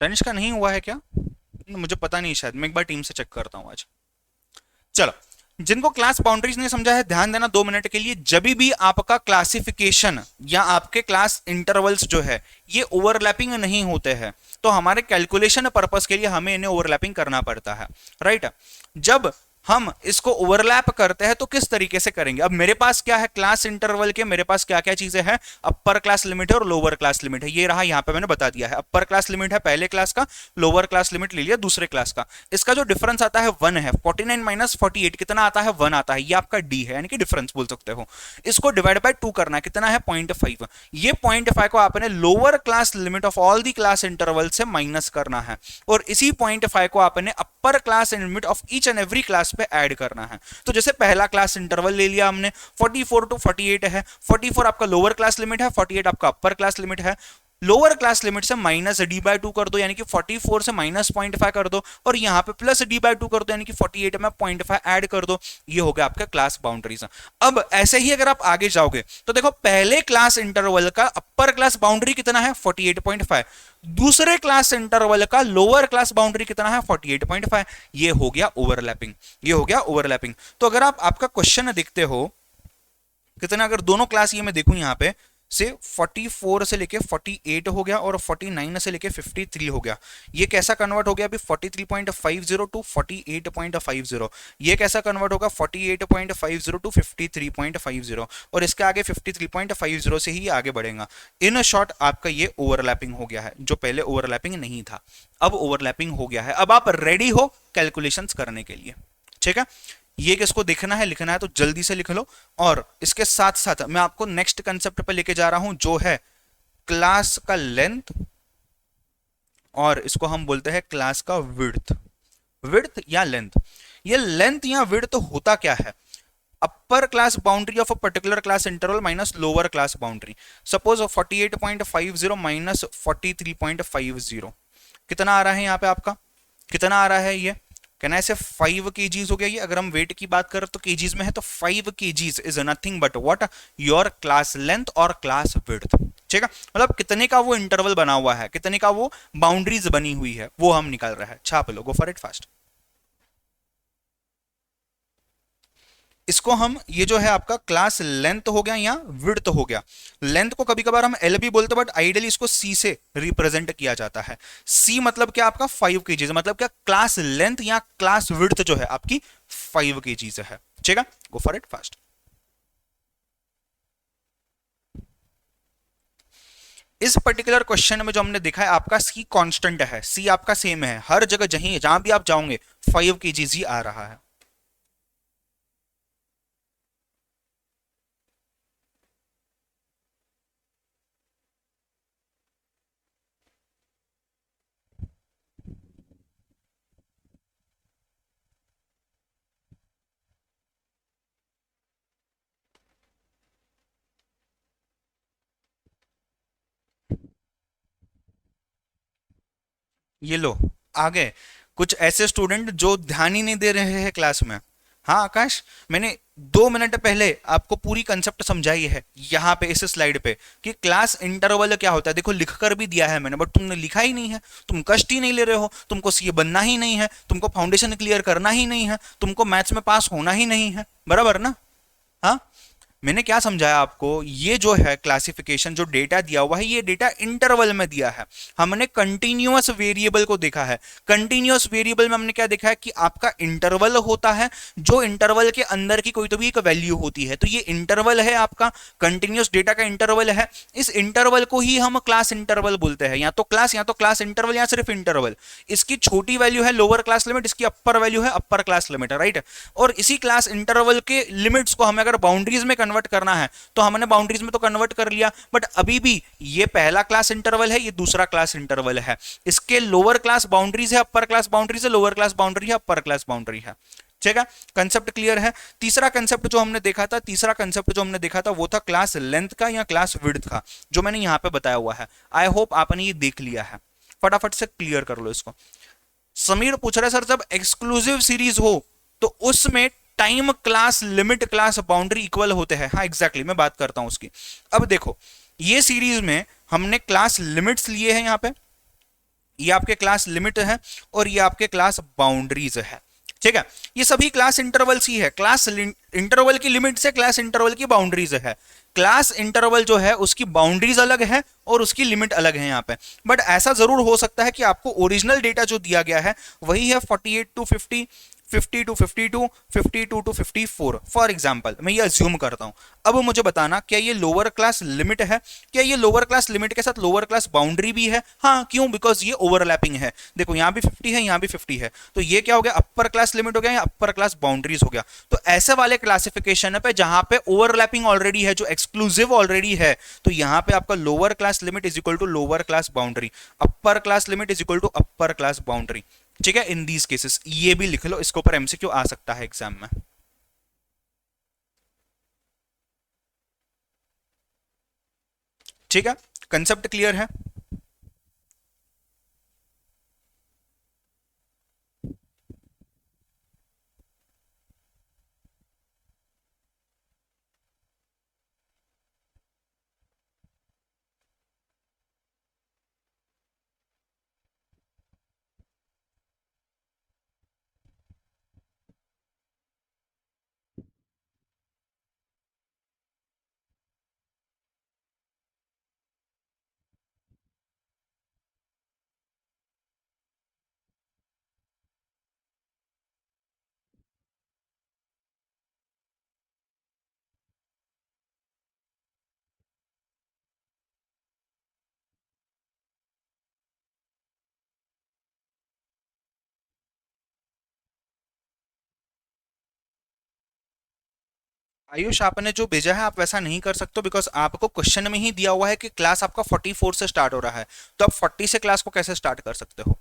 तनिष्क का नहीं हुआ है क्या? मुझे पता नहीं, शायद मैं एक बार टीम से चेक करता हूँ आज। चलो, जिनको क्लास बाउंड्रीज नहीं समझा है ध्यान देना 2 मिनट के लिए। जब भी आपका क्लासिफिकेशन या आपके क्लास इंटरवल्स जो है ये ओवरलैपिंग नहीं होते हैं, तो हमारे कैलकुलेशन पर्पस के लिए हमें इन्हें ओवरलैपिंग करना पड़ता है, राइट। जब हम इसको ओवरलैप करते हैं तो किस तरीके से करेंगे? अब मेरे पास क्या है क्लास इंटरवल के, मेरे पास क्या क्या चीजें हैं, अपर क्लास लिमिट है और लोअर क्लास लिमिट है। ये रहा, यहां पे मैंने बता दिया है। अपर क्लास लिमिट है पहले क्लास का, लोअर क्लास लिमिट ले लिया दूसरे क्लास का। इसका जो डिफरेंस आता है 1 है। 49 माइनस 48 कितना आता है? 1 आता है। ये आपका डी है, यानी कि डिफरेंस बोल सकते हो। इसको डिवाइड बाय 2 करना है, कितना है? 0.5। ये 0.5 को आपने lower class limit of all the class interval से माइनस करना है, और इसी 0.5 को आपने अपर class limit of each and every class पे ऐड करना है। तो जैसे पहला क्लास इंटरवल ले लिया हमने, 44 टू 48 है। 44 आपका लोअर क्लास लिमिट है, 48 आपका अपर क्लास लिमिट है। लोअर क्लास लिमिट से माइनस डी बाय 2 कर दो, यानी कि 44 से माइनस 0.5 कर दो, और यहां पे प्लस डी बाय 2 कर दो, यानी कि 48 में 0.5 ऐड कर दो। ये हो गया आपका क्लास बाउंड्रीज। अब ऐसे ही अगर आप आगे जाओगे तो देखो, पहले क्लास इंटरवल का अपर क्लास बाउंड्री कितना है? 48.5। दूसरे क्लास इंटरवल का लोअर क्लास बाउंड्री कितना है? 48.5। ये हो गया ओवरलैपिंग, ये हो गया ओवरलैपिंग। तो अगर आप आपका क्वेश्चन देखते हो कितना, अगर दोनों क्लास ये मैं देखूं यहां पे से 44 से लेके 48 हो गया और 49 से लेके 53 हो गया। ये कैसा कन्वर्ट हो गया अभी? 43.50 टू 48.50। ये कैसा कन्वर्ट होगा? 48.50 टू 53.50, और इसके आगे 53.50 से ही आगे बढ़ेगा। इन शॉर्ट आपका ये ओवरलैपिंग हो गया है, जो पहले ओवरलैपिंग नहीं था, अब ओवरलैपिंग हो गया है। अब आप रेडी हो कैलकुलेशंस करने के लिए, ठीक है? ये किसको देखना है, लिखना है तो जल्दी से लिख लो। और इसके साथ साथ मैं आपको नेक्स्ट कंसेप्ट पे लेके जा रहा हूं, जो है क्लास का लेंथ, और इसको हम बोलते हैं क्लास का विड्थ। विड्थ या लेंथ, ये लेंथ या विड्थ होता क्या है? अपर class boundary of a particular class interval minus lower class boundary. Suppose 48.50 minus 43.50 कितना आ रहा है यहाँ पे आपका? कितना आ रहा है ये? कहना ऐसे 5 kgs हो गया ये। अगर हम वेट की बात करें तो kgs में है, तो 5 kgs is nothing but what? Your class length और क्लास विड्थ, ठीक है? मतलब कितने का वो इंटरवल बना हुआ है, कितने का वो बाउंड्रीज बनी हुई है, वो हम निकाल रहे हैं। छाप लो, गो फॉर इट फास्ट। इसको हम, ये जो है आपका क्लास लेंथ हो गया या विड्थ हो गया। लेंथ को कभी कभार हम एल भी बोलते हैं, बट आइडियली इसको सी से रिप्रेजेंट किया जाता है। सी मतलब क्या आपका? 5 kgs। मतलब क्या? क्लास लेंथ या क्लास विड्थ जो है आपकी 5 kgs है, ठीक है? गो फॉर इट फास्ट। इस पर्टिकुलर क्वेश्चन में जो हमने देखा है, आपका सी कांस्टेंट है, सी आपका सेम है हर जगह, जहां भी आप जाओगे 5 kgs ही आ रहा है। ये लो, आ गए कुछ ऐसे स्टूडेंट जो ध्यान ही नहीं दे रहे हैं क्लास में। हाँ आकाश, मैंने 2 मिनट पहले आपको पूरी कंसेप्ट समझाई है यहाँ पे इस स्लाइड पे, कि क्लास इंटरवल क्या होता है। देखो लिख कर भी दिया है मैंने, बट तुमने लिखा ही नहीं है। तुम कष्ट ही नहीं ले रहे हो, तुमको सीए बनना ही नहीं है, तुमको फाउंडेशन क्लियर करना ही नहीं है, तुमको मैथ्स में पास होना ही नहीं है, बराबर ना? हाँ, मैंने क्या समझाया आपको, ये जो है क्लासिफिकेशन, जो डेटा दिया हुआ है, ये डेटा इंटरवल में दिया है। हमने कंटिन्यूअस वेरिएबल को देखा है। कंटिन्यूअस वेरिएबल में हमने क्या देखा है कि आपका इंटरवल होता है, जो इंटरवल के अंदर की कोई तो भी एक वैल्यू होती है। तो ये इंटरवल है आपका, कंटिन्यूअस डेटा का इंटरवल है। इस इंटरवल को ही हम क्लास इंटरवल बोलते हैं, या तो क्लास इंटरवल या सिर्फ इंटरवल। इसकी छोटी वैल्यू है लोअर क्लास लिमिट, इसकी अपर वैल्यू है अपर क्लास लिमिट, राइट। और इसी क्लास इंटरवल के लिमिट्स को हमें अगर बाउंड्रीज में कन्वर्ट करना है तो हमने बाउंड्रीज में तो कन्वर्ट कर लिया, बट अभी भी ये पहला क्लास इंटरवल है, ये दूसरा क्लास इंटरवल है। इसके लोअर क्लास बाउंड्रीज है, अपर क्लास बाउंड्रीज है, लोअर क्लास बाउंड्री है, अपर क्लास बाउंड्री है। ठीक है, कंसेप्ट क्लियर है। तीसरा कंसेप्ट जो हमने देखा था, वो था क्लास लेंथ का या क्लास विड्थ का, जो मैंने यहां पे बताया हुआ है। आई होप आपने ये देख लिया है, फटाफट से क्लियर कर लो इसको। समीर पूछ रहा है सर, जब एक्सक्लूसिव सीरीज हो तो उसमें time, class limit, class boundary equal होते हैं। हाँ एग्जैक्टली, मैं बात करता हूं उसकी। अब देखो, ये सीरीज में हमने क्लास लिमिट्स लिए हैं यहां पे, ये आपके क्लास लिमिट है और ये आपके क्लास बाउंड्रीज है। ठीक है, ये सभी क्लास इंटरवल्स ही है। क्लास इंटरवल की लिमिट से क्लास इंटरवल की बाउंड्रीज है। क्लास इंटरवल जो है उसकी बाउंड्रीज अलग है और उसकी लिमिट अलग है यहाँ पे। बट ऐसा जरूर हो सकता है कि आपको ओरिजिनल डेटा जो दिया गया है वही है 48 to 50, 50 to 52, 52 to 54। For example मैं ये अज्यूम करता हूं। अब मुझे बताना, क्या ये लोअर क्लास लिमिट है? क्या ये लोअर क्लास लिमिट के साथ लोअर क्लास बाउंड्री भी है? हाँ, क्यों? बिकॉज ये ओवरलैपिंग है। देखो यहाँ भी 50 है, यहाँ भी 50 है, तो ये क्या हो गया, अपर क्लास लिमिट हो गया या अपर क्लास बाउंड्रीज हो गया। तो ऐसे वाले क्लासिफिकेशन पे जहां पे ओवरलैपिंग ऑलरेडी है, जो एक्सक्लूसिव ऑलरेडी है, तो यहाँ पे आपका lower class limit is equal to lower class boundary, upper class limit is equal to upper class boundary. ठीक है, इन दीज केसेस ये भी लिख लो, इसके ऊपर एमसीक्यू आ सकता है एग्जाम में। ठीक है, कंसेप्ट क्लियर है। आयुष, आपने जो भेजा है आप वैसा नहीं कर सकते, बिकॉज आपको क्वेश्चन में ही दिया हुआ है कि क्लास आपका 44 से स्टार्ट हो रहा है, तो आप 40 से क्लास को कैसे स्टार्ट कर सकते हो?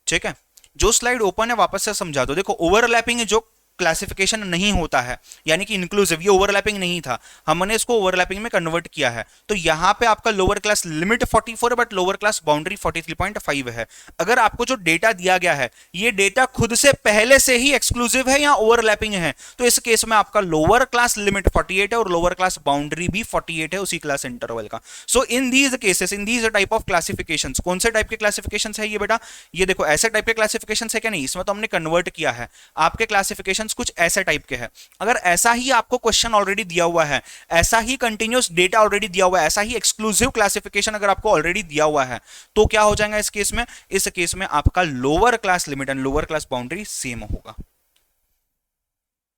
ठीक है, जो स्लाइड ओपन है वापस से समझा दो। देखो, ओवरलैपिंग जो क्लासिफिकेशन नहीं होता है, यानी कि इंक्लूसिव, ये ओवरलैपिंग नहीं था, हमने इसको ओवरलैपिंग में कन्वर्ट किया है। तो यहां पे आपका लोअर क्लास लिमिट 44 है, बट लोअर क्लास बाउंड्री 43.5 है। अगर आपको जो डेटा दिया गया है, ये डेटा खुद से पहले से ही एक्सक्लूसिव है या ओवरलैपिंग है, तो इस केस में आपका लोअर क्लास लिमिट 48 है और लोअर क्लास बाउंड्री भी 48 है उसी क्लास इंटरवल का। So in these cases, in these type of classifications, कौन से टाइप के क्लासिफिकेशंस है ये बेटा? ये देखो, ऐसे टाइप के क्लासिफिकेशंस है क्या? नहीं, इसमें तो हमने कन्वर्ट किया है। आपके क्लासिफिकेशंस कुछ ऐसे टाइप के हैं। अगर ऐसा ही आपको क्वेश्चन ऑलरेडी दिया हुआ है, ऐसा ही कंटिन्यूअस डेटा ऑलरेडी दिया हुआ है, ऐसा ही एक्सक्लूसिव क्लासिफिकेशन अगर आपको ऑलरेडी दिया हुआ है, तो क्या हो जाएगा इस केस में? इस केस में आपका lower class limit and lower class boundary same होगा।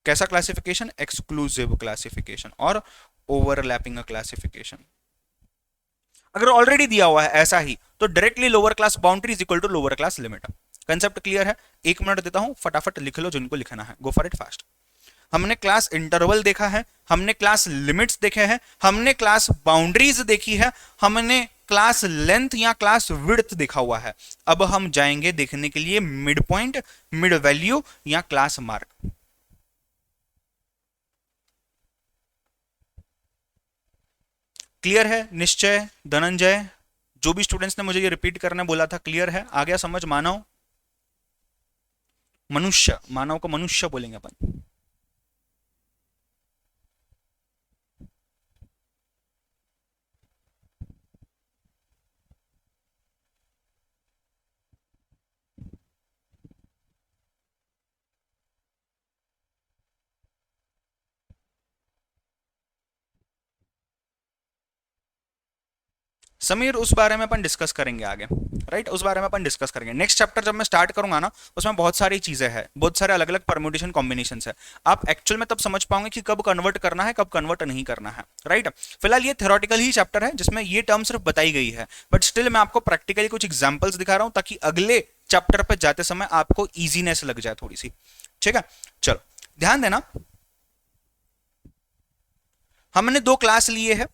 कैसा क्लासिफिकेशन? एक्सक्लूसिव क्लासिफिकेशन और ओवरलैपिंग क्लासिफिकेशन। अगर ऑलरेडी दिया हुआ है ऐसा ही, तो directly lower class boundary is equal to lower class limit. Concept clear है? 1 मिनट देता हूं, फटाफट लिख लो जिनको लिखना है, गो फॉर इट फास्ट। हमने क्लास इंटरवल देखा है, हमने क्लास लिमिट्स देखे हैं, हमने क्लास बाउंड्रीज देखी है, हमने क्लास लेंथ या क्लास विड्थ देखा हुआ है। अब हम जाएंगे देखने के लिए मिड पॉइंट, मिड वैल्यू या क्लास मार्क। क्लियर है? निश्चय, धनंजय, जो भी स्टूडेंट्स ने मुझे ये रिपीट करना बोला था, क्लियर है? आ गया समझ? मानव, मनुष्य, मानव को मनुष्य बोलेंगे अपन। समीर उस बारे में अपन डिस्कस करेंगे आगे, राइट, उस बारे में अपन डिस्कस करेंगे नेक्स्ट चैप्टर जब मैं स्टार्ट करूंगा ना, उसमें बहुत सारी चीजें हैं, बहुत सारे अलग अलग परम्यूटेशन कॉम्बिनेशन है, आप एक्चुअल में तब समझ पाओगे कि कब कन्वर्ट करना है, कब कन्वर्ट नहीं करना है, राइट। फिलहाल ये थ्योरेटिकल ही चैप्टर है जिसमें ये टर्म सिर्फ बताई गई है, बट स्टिल मैं आपको प्रैक्टिकली कुछ एग्जाम्पल्स दिखा रहा हूं ताकि अगले चैप्टर पर जाते समय आपको ईजीनेस लग जाए थोड़ी सी, ठीक है। चलो ध्यान देना, हमने दो क्लास लिए हैं,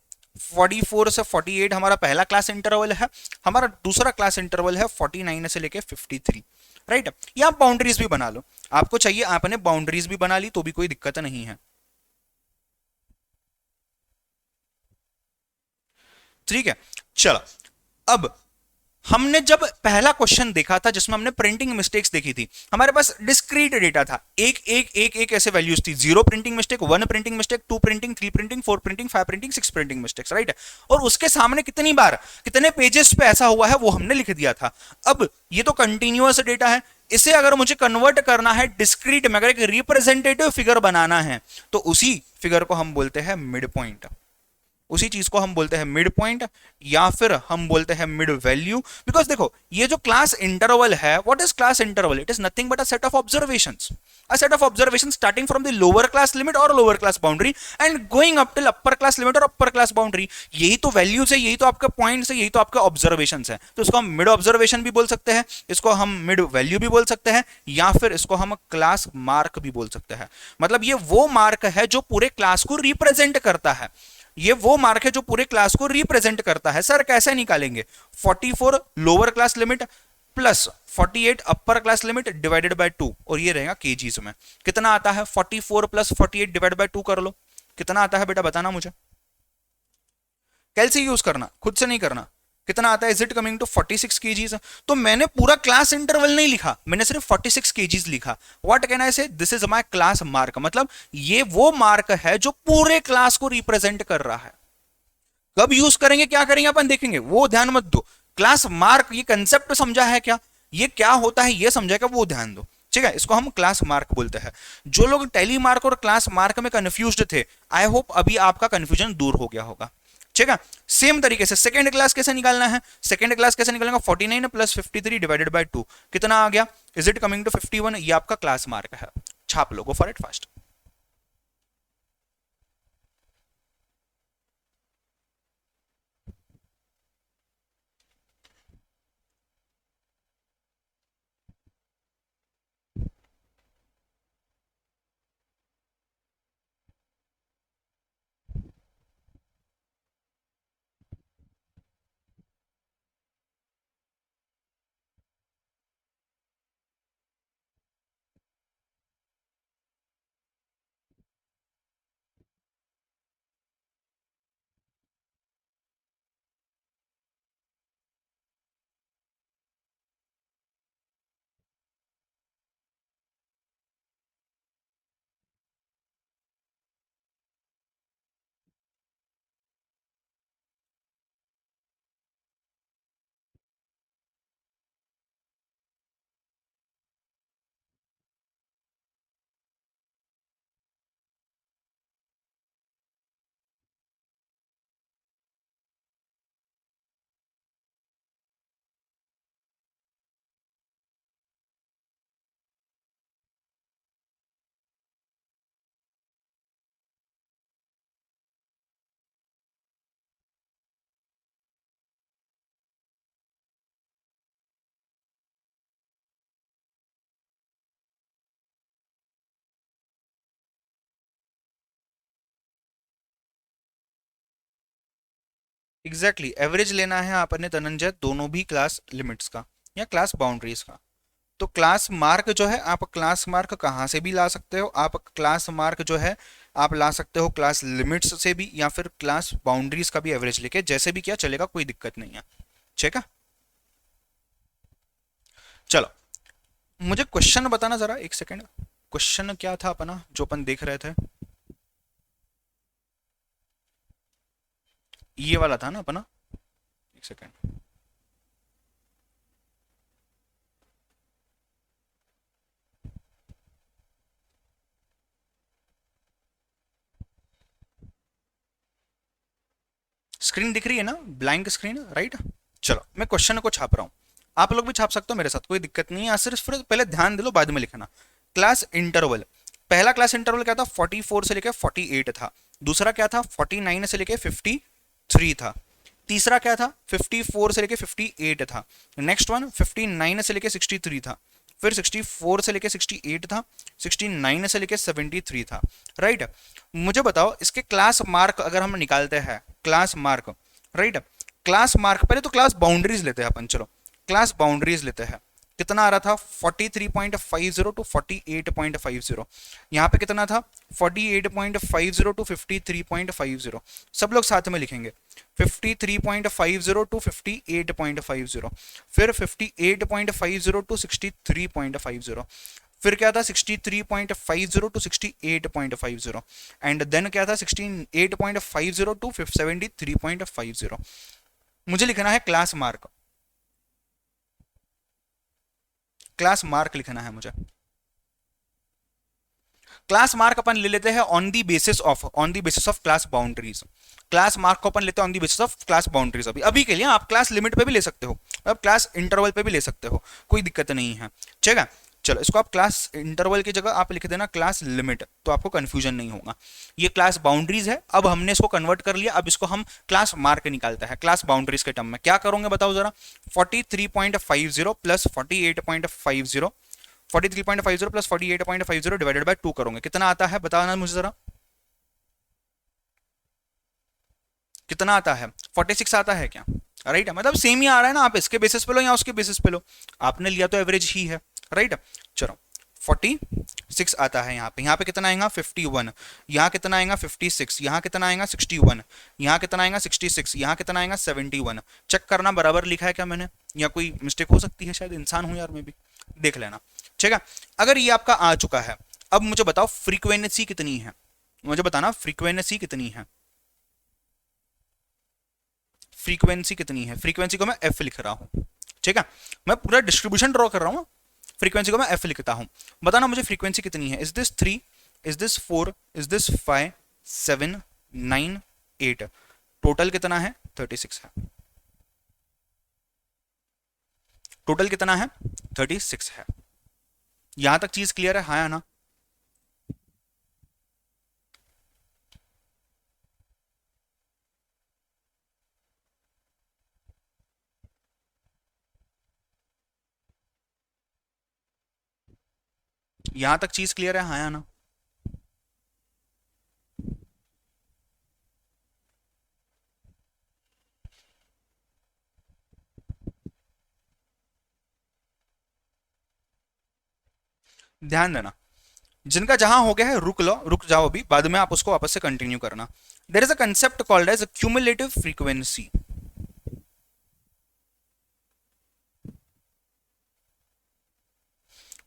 44 से 48 हमारा पहला क्लास इंटरवल है, हमारा दूसरा क्लास इंटरवल है 49 से लेके 53, राइट। ये आप बाउंड्रीज भी बना लो, आपको चाहिए आपने बाउंड्रीज भी बना ली तो भी कोई दिक्कत नहीं है, ठीक है। चलो अब हमने जब पहला क्वेश्चन देखा था जिसमें हमने प्रिंटिंग मिस्टेक्स देखी थी, हमारे पास डिस्क्रीट डेटा था, एक एक एक एक ऐसे वैल्यूज थी, 0 printing mistake, 1 printing mistake, 2 printing, 3 printing, 4 printing, 5 printing, 6 printing mistakes, right. और उसके सामने कितनी बार कितने पेजेस पे ऐसा हुआ है वो हमने लिख दिया था। अब ये तो कंटिन्यूअस डेटा है, इसे अगर मुझे कन्वर्ट करना है डिस्क्रीट में, अगर एक रिप्रेजेंटेटिव फिगर बनाना है तो उसी फिगर को हम बोलते हैं मिड पॉइंट, उसी चीज को हम बोलते हैं मिड पॉइंट, या फिर हम बोलते हैं मिड वैल्यू। बिकॉज देखो ये जो क्लास इंटरवल है, what is class interval, it is nothing but a set of observations, a set of observations starting from the lower class limit or lower class boundary and going up till upper class limit or upper class boundary। यही तो values है, यही तो आपका points है, यही तो आपका ऑब्जर्वेशंस है, तो इसको हम मिड ऑब्जर्वेशन भी बोल सकते हैं, इसको हम मिड वैल्यू भी बोल सकते हैं, या फिर इसको हम क्लास मार्क भी बोल सकते हैं। मतलब ये वो मार्क है जो पूरे क्लास को रिप्रेजेंट करता है, ये वो मार्क है जो पूरे क्लास को रिप्रेजेंट करता है। सर कैसे निकालेंगे, 44 lower class limit plus 48 upper class limit divided by 2, और ये रहेगा केजीज में। कितना आता है 44 प्लस 48 डिवाइड बाय 2 कर लो, कितना आता है बेटा बताना मुझे, कैलसी यूज करना, खुद से नहीं करना। कितना आता है, is it coming to 46 kgs. तो मैंने पूरा क्लास इंटरवल नहीं लिखा, मैंने सिर्फ 46 केजीज लिखा। व्हाट कैन आई से, this is my class mark, मतलब ये वो मार्क है जो पूरे क्लास को रिप्रेजेंट कर रहा है। कब यूज करेंगे क्या करेंगे अपन देखेंगे, वो ध्यान मत दो। क्लास मार्क ये कंसेप्ट समझा है क्या, ये क्या होता है ये समझाएगा, वो ध्यान दो, ठीक है। इसको हम क्लास मार्क बोलते हैं। जो लोग टेली मार्क और क्लास मार्क में कंफ्यूज्ड थे, आई होप अभी आपका कंफ्यूजन दूर हो गया होगा, ठीक है। सेम तरीके से सेकंड क्लास कैसे निकालना है, सेकंड क्लास कैसे निकालेंगे, 49 प्लस 53 डिवाइडेड बाय 2, कितना आ गया, इज इट कमिंग टू 51, ये आपका क्लास मार्क है। छाप लो, go for it fast. Exactly average लेना है आपने धनंजय, दोनों भी क्लास लिमिट्स का या क्लास बाउंड्रीज का। तो क्लास मार्क जो है, आप क्लास मार्क कहाँ से भी ला सकते हो, आप क्लास मार्क जो है आप ला सकते हो क्लास लिमिट्स से भी, या फिर क्लास बाउंड्रीज का भी एवरेज लेके, जैसे भी क्या चलेगा, कोई दिक्कत नहीं है, ठीक है। चलो मुझे क्वेश्चन बताना जरा, एक सेकेंड, क्वेश्चन क्या था अपना जो अपन देख रहे थे, ये वाला था ना अपना, एक सेकेंड। स्क्रीन दिख रही है ना, ब्लैंक स्क्रीन, राइट। चलो मैं क्वेश्चन को छाप रहा हूँ, आप लोग भी छाप सकते हो मेरे साथ, कोई दिक्कत नहीं है। सिर्फ फिर पहले ध्यान दे लो, बाद में लिखना। क्लास इंटरवल, पहला क्लास इंटरवल क्या था, 44 से लेकर 48 था। दूसरा क्या था, 49 से लेकर 53 था। तीसरा क्या था, 54 से लेकर 58 था। नेक्स्ट वन 59 से लेकर 63 था। फिर 64 से लेकर 68 था। 69 से लेकर 73 था, राइट। मुझे बताओ इसके क्लास मार्क अगर हम निकालते हैं, class mark, right. Class mark, पहले तो क्लास बाउंड्रीज लेते हैं अपन, चलो क्लास बाउंड्रीज लेते हैं। कितना आ रहा था, 43.50 टू 48.50। यहाँ पे कितना था, 48.50 टू 53.50। सब लोग साथ में लिखेंगे, 53.50 टू 58.50। फिर 58.50 टू 63.50। फिर क्या था, 63.50 टू 68.50। एंड देन क्या था, 68.50 टू 73.50। मुझे लिखना है क्लास मार्क, क्लास मार्क लिखना है मुझे। क्लास मार्क अपन ले लेते हैं on the basis of class boundaries. Class mark को अपन लेते हैं on the basis of class boundaries. अभी के लिए आप क्लास लिमिट पे भी ले सकते हो, अब क्लास इंटरवल पे भी ले सकते हो, कोई दिक्कत नहीं है, ठीक है। चलो इसको आप क्लास इंटरवल की जगह आप लिख देना क्लास लिमिट, तो आपको कंफ्यूजन नहीं होगा। ये क्लास बाउंड्रीज है, अब हमने इसको कन्वर्ट कर लिया, अब इसको हम क्लास मार्क निकालते हैं क्लास बाउंड्रीज के टर्म में। क्या करोगे बताओ जरा, 43.50 प्लस 48.50, 43.50 प्लस 48.50 डिवाइडेड बाय 2 करोगे, कितना आता है बताना मुझे जरा, कितना आता है, 46 आता है क्या, राइट। मतलब सेम ही आ रहा है ना, आप इसके बेसिस पे लो या उसके बेसिस पे लो, आपने लिया तो एवरेज ही है, राइट। चलो 46 आता है यहाँ पे कितना आएगा 51, यहाँ कितना आएगा 56, यहाँ कितना आएगा 61, यहाँ कितना आएगा 66, यहाँ कितना आएगा 71। चेक करना बराबर लिखा है क्या मैंने, या कोई मिस्टेक हो सकती है, शायद इंसान हूं यार मैं भी, देख लेना, ठीक है। अगर ये आपका आ चुका है, अब मुझे बताओ फ्रीक्वेंसी कितनी है, मुझे बताना फ्रीक्वेंसी कितनी है, फ्रीक्वेंसी कितनी है। फ्रीक्वेंसी को मैं एफ लिख रहा हूं, ठीक है, मैं पूरा डिस्ट्रीब्यूशन ड्रॉ कर रहा हूं, फ्रीक्वेंसी को मैं एफ लिखता हूं। बताना मुझे फ्रीक्वेंसी कितनी है, is this 3, is this 4, is this 5, 7, 9, 8, total कितना है 36 है, टोटल कितना है 36 है। यहां तक चीज क्लियर है, हाँ या ना। यहां तक चीज क्लियर है, हाँ या ना। ध्यान देना, जिनका जहां हो गया है रुक लो, रुक जाओ अभी, बाद में आप उसको वापस से कंटिन्यू करना। There is a concept called as cumulative frequency,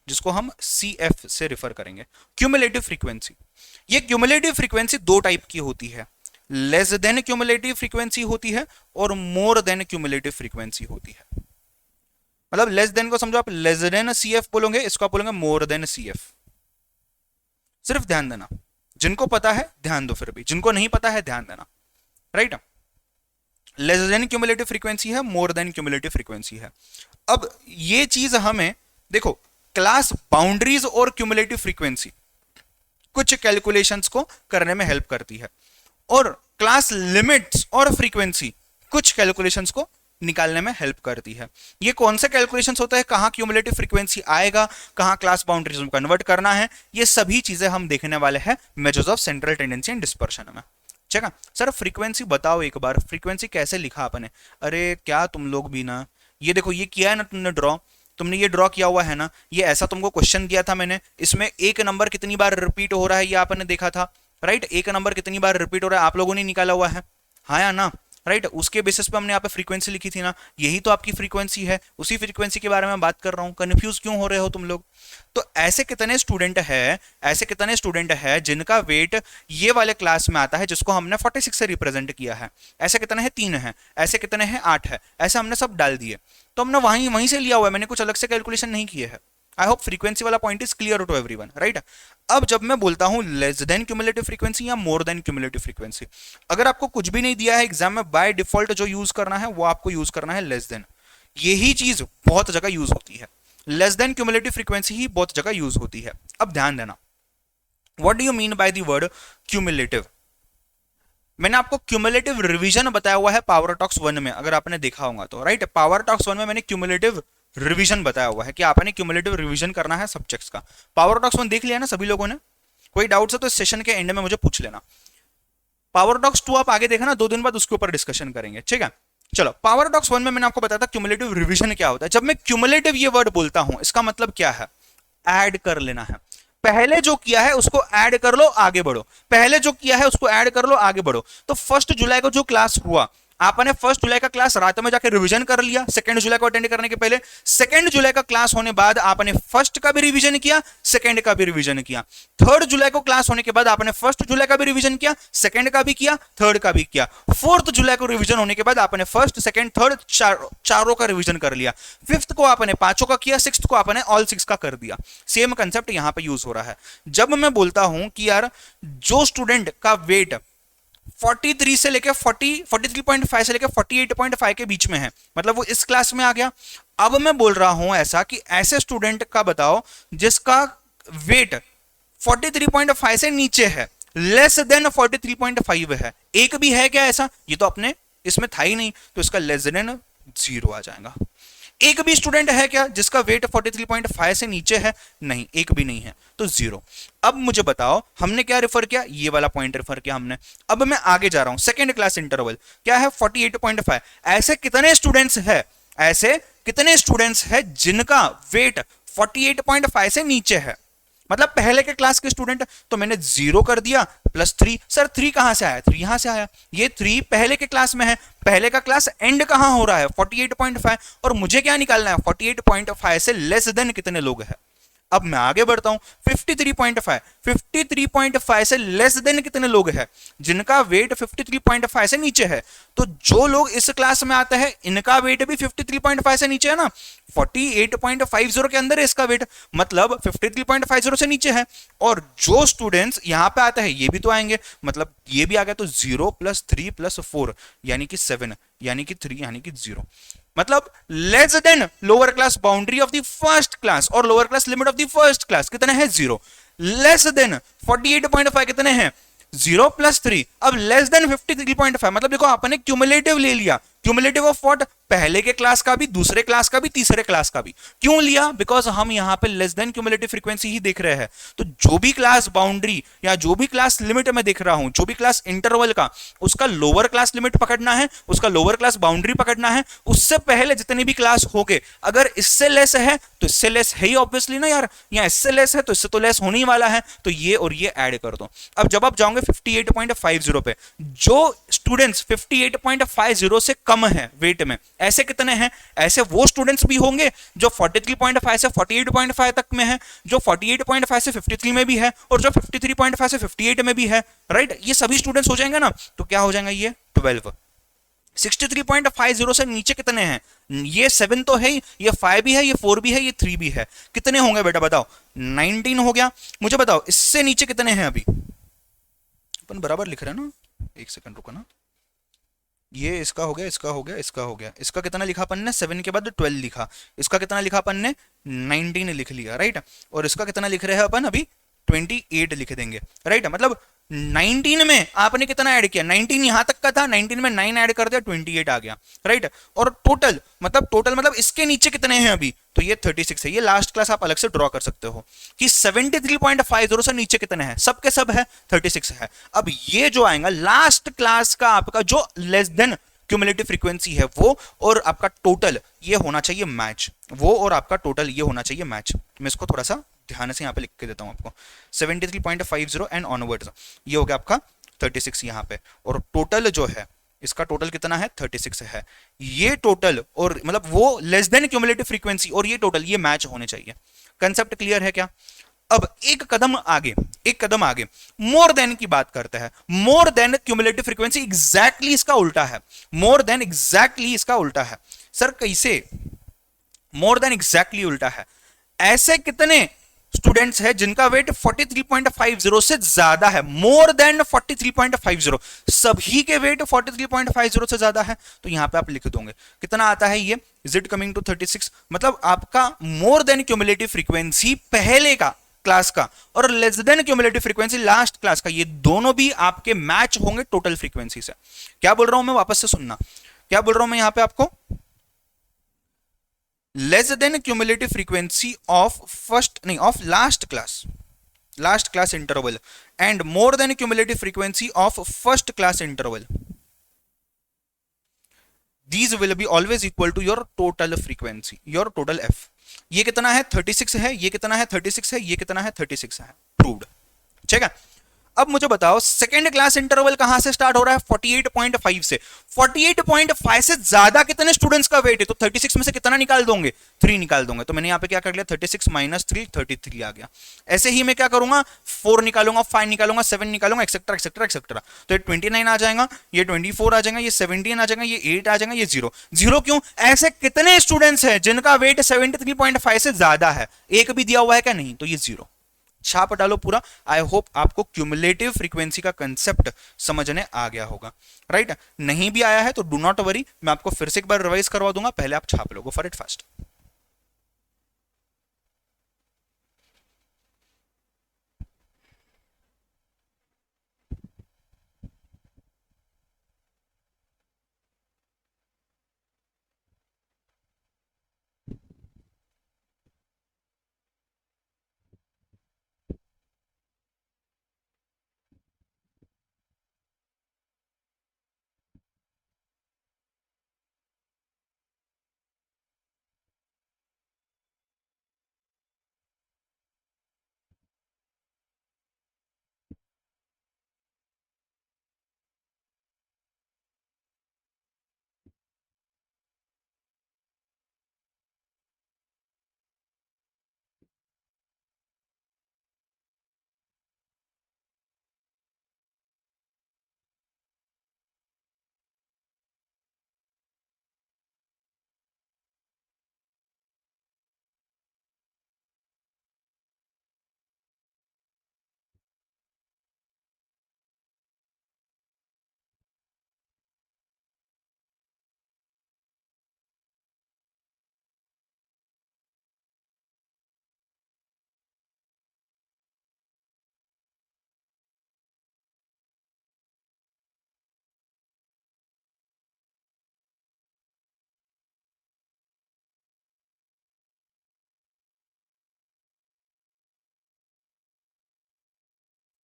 जिसको हम CF से रिफर करेंगे, क्यूमुलेटिव फ्रीक्वेंसी। ये क्यूमुलेटिव फ्रीक्वेंसी दो टाइप की होती है, लेस देन क्यूमुलेटिव फ्रीक्वेंसी होती है और मोर देन क्यूमुलेटिव फ्रीक्वेंसी होती है। मतलब लेस देन को समझो आप लेस देन CF बोलोगे, इसको आप बोलोगे मोर देन CF। सिर्फ ध्यान देना, जिनको पता है ध्यान दो, फिर भी जिनको नहीं पता है ध्यान देना, right. Less than cumulative frequency है, मोर देन क्यूमुलेटिव फ्रीक्वेंसी है। अब ये चीज हमें देखो, क्लास बाउंड्रीज और क्यूमुलेटिव फ्रीक्वेंसी कुछ कैलकुलेशंस को करने में हेल्प करती है, और क्लास लिमिट्स और फ्रीक्वेंसी कुछ कैलकुलेशंस को निकालने में हेल्प करती है। ये कौन से कैलकुलेशंस होते हैं, कहां क्यूमुलेटिव फ्रीक्वेंसी आएगा, कहां क्लास बाउंड्रीज में कन्वर्ट करना है, ये सभी चीजें हम देखने वाले हैं measures of central tendency and dispersion में। ठीक है सर, फ्रीक्वेंसी बताओ एक बार, फ्रीक्वेंसी कैसे लिखा आपने। अरे क्या तुम लोग भी ना, ये देखो ये किया है ना तुमने ड्रॉ, तुमने ये ड्रॉ किया हुआ है ना, ये ऐसा तुमको क्वेश्चन दिया था मैंने, इसमें एक नंबर कितनी बार रिपीट हो रहा है ये आपने देखा था, राइट। एक नंबर कितनी बार रिपीट हो रहा है आप लोगों ने निकाला हुआ है, हाँ या ना, राइट। उसके बेसिस पे हमने यहाँ पे फ्रीक्वेंसी लिखी थी ना, यही तो आपकी फ्रीक्वेंसी है, उसी फ्रीक्वेंसी के बारे में बात कर रहा हूँ। कंफ्यूज क्यों हो रहे हो तुम लोग। तो ऐसे कितने स्टूडेंट है, ऐसे कितने स्टूडेंट है जिनका वेट ये वाले क्लास में आता है जिसको हमने 46 से रिप्रेजेंट किया है। ऐसे कितने हैं, 3 है। ऐसे कितने हैं, 8 है। ऐसे हमने सब डाल दिए, तो हमने वहीं से लिया हुआ है, मैंने कुछ अलग से कैलकुलेशन नहीं किए है। आई होप फ्रीक्वेंसी वाला point is clear to everyone, right. अब जब मैं बोलता हूं लेस देन क्यूमुलेटिव फ्रीक्वेंसी या मोर देन क्यूमुलेटिव फ्रीक्वेंसी, अगर आपको कुछ भी नहीं दिया है एग्जाम में, बाय डिफॉल्ट जो यूज करना है वो आपको यूज करना है लेस देन। यही चीज बहुत जगह यूज होती है, लेस देन क्यूमुलेटिव फ्रीक्वेंसी ही बहुत जगह यूज होती है। अब ध्यान देना, what do you mean by the word cumulative. मैंने आपको क्यूमुलेटिव रिवीजन बताया हुआ है पावर टॉक्स 1 में, अगर आपने देखा होगा तो, राइट। पावर टॉक्स 1 में मैंने क्यूमुलेटिव रिवीजन बताया हुआ है कि आपने क्यूमुलेटिव रिवीजन करना है सब्जेक्ट्स का। पावर टॉक्स 1 देख लिया ना सभी लोगों ने? कोई डाउट्स है तो इस सेशन के एंड में मुझे पूछ लेना। पावर टॉक्स 2 आप आगे देखना, 2 दिन बाद उसके ऊपर डिस्कशन करेंगे, ठीक है। चलो, पावर टॉक्स 1 में मैंने आपको बताया था क्यूमुलेटिव रिवीजन क्या होता है। जब मैं क्यूमुलेटिव ये वर्ड बोलता हूं, इसका मतलब क्या है? ऐड कर लेना है। पहले जो किया है उसको ऐड कर लो, आगे बढ़ो। पहले जो किया है उसको ऐड कर लो, आगे बढ़ो। तो 1 जुलाई को जो क्लास हुआ, आपने 1 जुलाई का क्लास रात में जाकर रिवीजन कर लिया 2 जुलाई को अटेंड करने के पहले। 2 जुलाई का क्लास होने बाद आपने 1 का भी रिवीजन किया, 2 का भी रिवीजन किया। 3 जुलाई को क्लास होने के बाद आपने 1 जुलाई का भी रिवीजन किया, 2 का भी किया, 3 का भी किया। 4 जुलाई को रिवीजन होने के बाद आपने 1, 2, 3 चारों का रिवीजन कर लिया। 5th को आपने 5 का किया, 6th को आपने ऑल 6 का कर दिया। सेम कंसेप्ट यहां पे यूज हो रहा है। जब मैं बोलता हूं कि यार जो स्टूडेंट का वेट 43 से लेकर 43.5 से लेकर 48.5 के बीच में है, मतलब वो इस क्लास में आ गया। अब मैं बोल रहा हूं ऐसा कि ऐसे स्टूडेंट का बताओ जिसका वेट 43.5 से नीचे है, लेस देन 43.5 है। एक भी है क्या ऐसा? ये तो अपने इसमें था ही नहीं, तो इसका लेस देन 0 आ जाएगा। एक भी स्टूडेंट है क्या जिसका वेट 43.5 से नीचे है? नहीं, एक भी नहीं है, तो 0। अब मुझे बताओ हमने क्या रेफर किया? ये वाला पॉइंट रेफर किया हमने। अब मैं आगे जा रहा हूं, सेकेंड क्लास इंटरवल क्या है? 48.5। ऐसे कितने स्टूडेंट्स है जिनका वेट 48.5 से नीचे है? मतलब पहले के क्लास के स्टूडेंट, तो मैंने 0 कर दिया प्लस 3। सर 3 कहां से आया? 3 यहां से आया। ये 3 पहले के क्लास में है। पहले का क्लास एंड कहां हो रहा है? 48.5। और मुझे क्या निकालना है? 48.5 से लेस देन कितने लोग हैं। अब मैं आगे बढ़ता हूं, 53.5 से लेस देन कितने लोग हैं जिनका वेट 53.5 से नीचे है? तो जो लोग इस क्लास में आते हैं इनका वेट भी 53.5 से नीचे है ना। 48.50 के अंदर है इसका वेट, मतलब 53.50 से नीचे है। और जो स्टूडेंट्स यहां पे आते हैं ये भी तो आएंगे, मतलब ये भी आ गया, तो 0 + 3 + 4 यानी कि 7, यानी कि 3, यानी कि 0। मतलब less than lower class boundary of the first class और lower class limit of the first class कितने हैं? 0। लेस देन 48.5 कितने हैं? 0 + 3। अब लेस देन 53.5, मतलब देखो आपने क्यूमुलेटिव ले लिया। Cumulative of what? पहले के क्लास का भी, दूसरे क्लास का भी, तीसरे क्लास का भी। क्यों लिया? बिकॉज हम यहां पे लेस देन क्यूमुलेटिव फ्रीक्वेंसी ही देख रहे हैं। तो जो भी क्लास बाउंड्री या जो भी क्लास लिमिट में देख रहा हूं, जो भी क्लास इंटरवल का, उसका लोअर क्लास लिमिट पकड़ना है, उसका लोअर क्लास बाउंड्री पकड़ना है। उससे पहले जितने भी क्लास हो गए, अगर इससे लेस है तो इससे लेस है ही ऑब्वियसली ना यार, या इससे लेस है तो इससे तो लेस होने ही वाला है, तो ये और ये ऐड कर दो। अब जब आप जाओगे 58.50 पे, जो स्टूडेंट्स 58.50 से कम है वेट में, ऐसे कितने हैं? ऐसे वो स्टूडेंट्स भी होंगे जो 43.5 से 48.5 तक में है, जो 48.5 से 53 में भी है, और जो 53.5 से 58 में भी है, राइट। ये सभी स्टूडेंट्स हो जाएंगे ना, तो क्या हो जाएगा? ये 12। 63.50 से नीचे कितने हैं? ये 7 तो है ही, ये 5 भी है, ये 4 भी है, ये 3 भी है। कितने होंगे बेटा बताओ? 19 हो गया। मुझे बताओ इससे नीचे कितने हैं? अभी अपन बराबर लिख रहे हैं ना, एक सेकंड रुको ना। ये इसका हो गया, इसका हो गया, इसका हो गया। इसका कितना लिखा अपन ने? 7 के बाद 12 लिखा। इसका कितना लिखा अपन ने? 19 लिख लिया, राइट। और इसका कितना लिख रहे हैं अपन? अभी 28 लिख देंगे, राइट। मतलब 19 में आपने कितना ऐड किया? 19 यहां तक का था, 19 में 9 ऐड कर दिया, 28 आ गया, राइट। और टोटल मतलब इसके नीचे कितने हैं अभी? तो ये 36 है। ये लास्ट क्लास आप अलग से ड्रॉ कर सकते हो कि 73.50 से नीचे कितने हैं? सब के सब है, 36 है। अब ये जो आएगा लास्ट क्लास का आपका जो लेस देन क्यूमुलेटिव फ्रीक्वेंसी है वो और आपका टोटल ये होना चाहिए मैच, वो और आपका टोटल ये होना चाहिए मैच। मैं इसको थोड़ा सा ध्यान से यहाँ पे लिख के देता हूं आपको। 73.50 एंड ऑनवर्ड्स, ये हो गया आपका 36 यहाँ पे। और टोटल जो है इसका टोटल कितना है? 36 है। ये टोटल और मतलब वो लेस देन क्यूमुलेटिव फ्रीक्वेंसी और ये टोटल ये मैच होने चाहिए। कंसेप्ट क्लियर है क्या? अब एक कदम आगे मोर देन की बात करते हैं। मोर देन क्यूमुलेटिव फ्रीक्वेंसी एग्जैक्टली इसका उल्टा है। मोर देन एग्जैक्टली इसका उल्टा है। सर कैसे? मोर देन एग्जैक्टली उल्टा है। ऐसे कितने स्टूडेंट्स है जिनका वेट 43.50 से ज्यादा है, मोर देन 43.50, सभी के वेट 43.50 से ज्यादा है, तो यहां पे आप लिख दोगे कितना आता है ये, z कमिंग टू 36, मतलब आपका मोर देन क्यूमुलेटिव फ्रीक्वेंसी पहले का क्लास का और less than cumulative frequency last class का, ये दोनों भी आपके मैच होंगे टोटल फ्रीक्वेंसी से। क्या बोल रहा हूं मैं, वापस से सुनना, क्या बोल रहा हूं मैं यहां पे आपको, less than cumulative frequency of first नहीं of last class interval and more than cumulative frequency of first class interval, these will be always equal to your total frequency, your total f। ये कितना है 36 है, ये कितना है 36 है, ये कितना है 36 है, प्रूव्ड। ठीक है, अब मुझे बताओ सेकेंड क्लास इंटरवल कहां से स्टार्ट हो रहा है, 48.5 से। 48.5 से ज्यादा कितने स्टूडेंट्स का वेट है, तो 36 में से कितना निकाल दोगे, 3 निकाल दोगे, तो मैंने यहां पे क्या कर लिया, 36 माइनस 3 33 आ गया। ऐसे ही मैं क्या करूंगा, 4 निकालूंगा, 5 निकालूंगा, 7 निकालूंगा, एक्सेट्रा एक्सेट्रा एक्सेट्रा, तो ये 29 आ जाएगा, ये 24 आ जाएगा, ये 17 आ जाएगा, ये 8 आ जाएगा, ये 0 0 क्यों, ऐसे कितने स्टूडेंट्स हैं जिनका वेट 73.5 से ज्यादा है, एक भी दिया हुआ है क्या, नहीं, तो ये 0, छाप डालो पूरा। आई होप आपको क्यूमुलेटिव फ्रीक्वेंसी का कंसेप्ट समझने आ गया होगा, राइट। नहीं भी आया है तो डू नॉट वरी, मैं आपको फिर से एक बार रिवाइज करवा दूंगा, पहले आप छाप लो, go for it fast.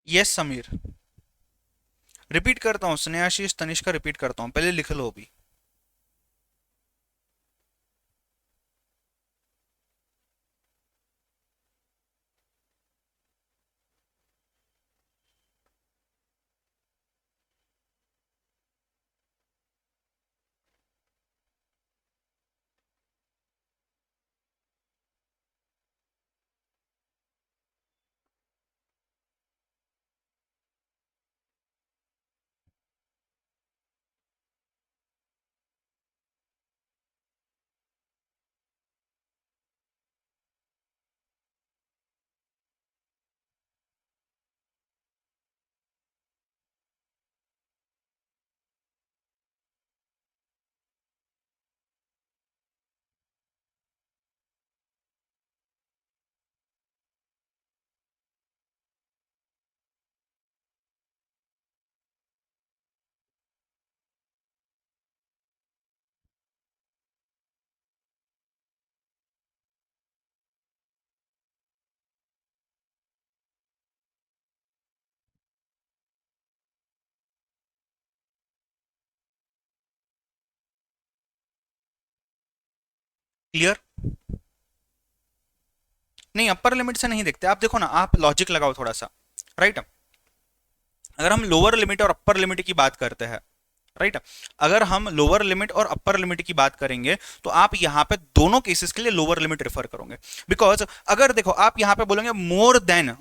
Yes Sameer, repeat करता हूं, स्नेहाशीष तनिष्का रिपीट करता हूं, पहले लिख लो अभी। क्लियर, नहीं अपर लिमिट से नहीं देखते आप, देखो ना, आप लॉजिक लगाओ थोड़ा सा, राइट। अगर हम लोअर लिमिट और अपर लिमिट की बात करते हैं, राइट, अगर हम लोअर लिमिट और अपर लिमिट की बात करेंगे तो आप यहां पे दोनों केसेस के लिए लोअर लिमिट रेफर करोगे, बिकॉज अगर देखो आप यहां पे बोलेंगे मोर देन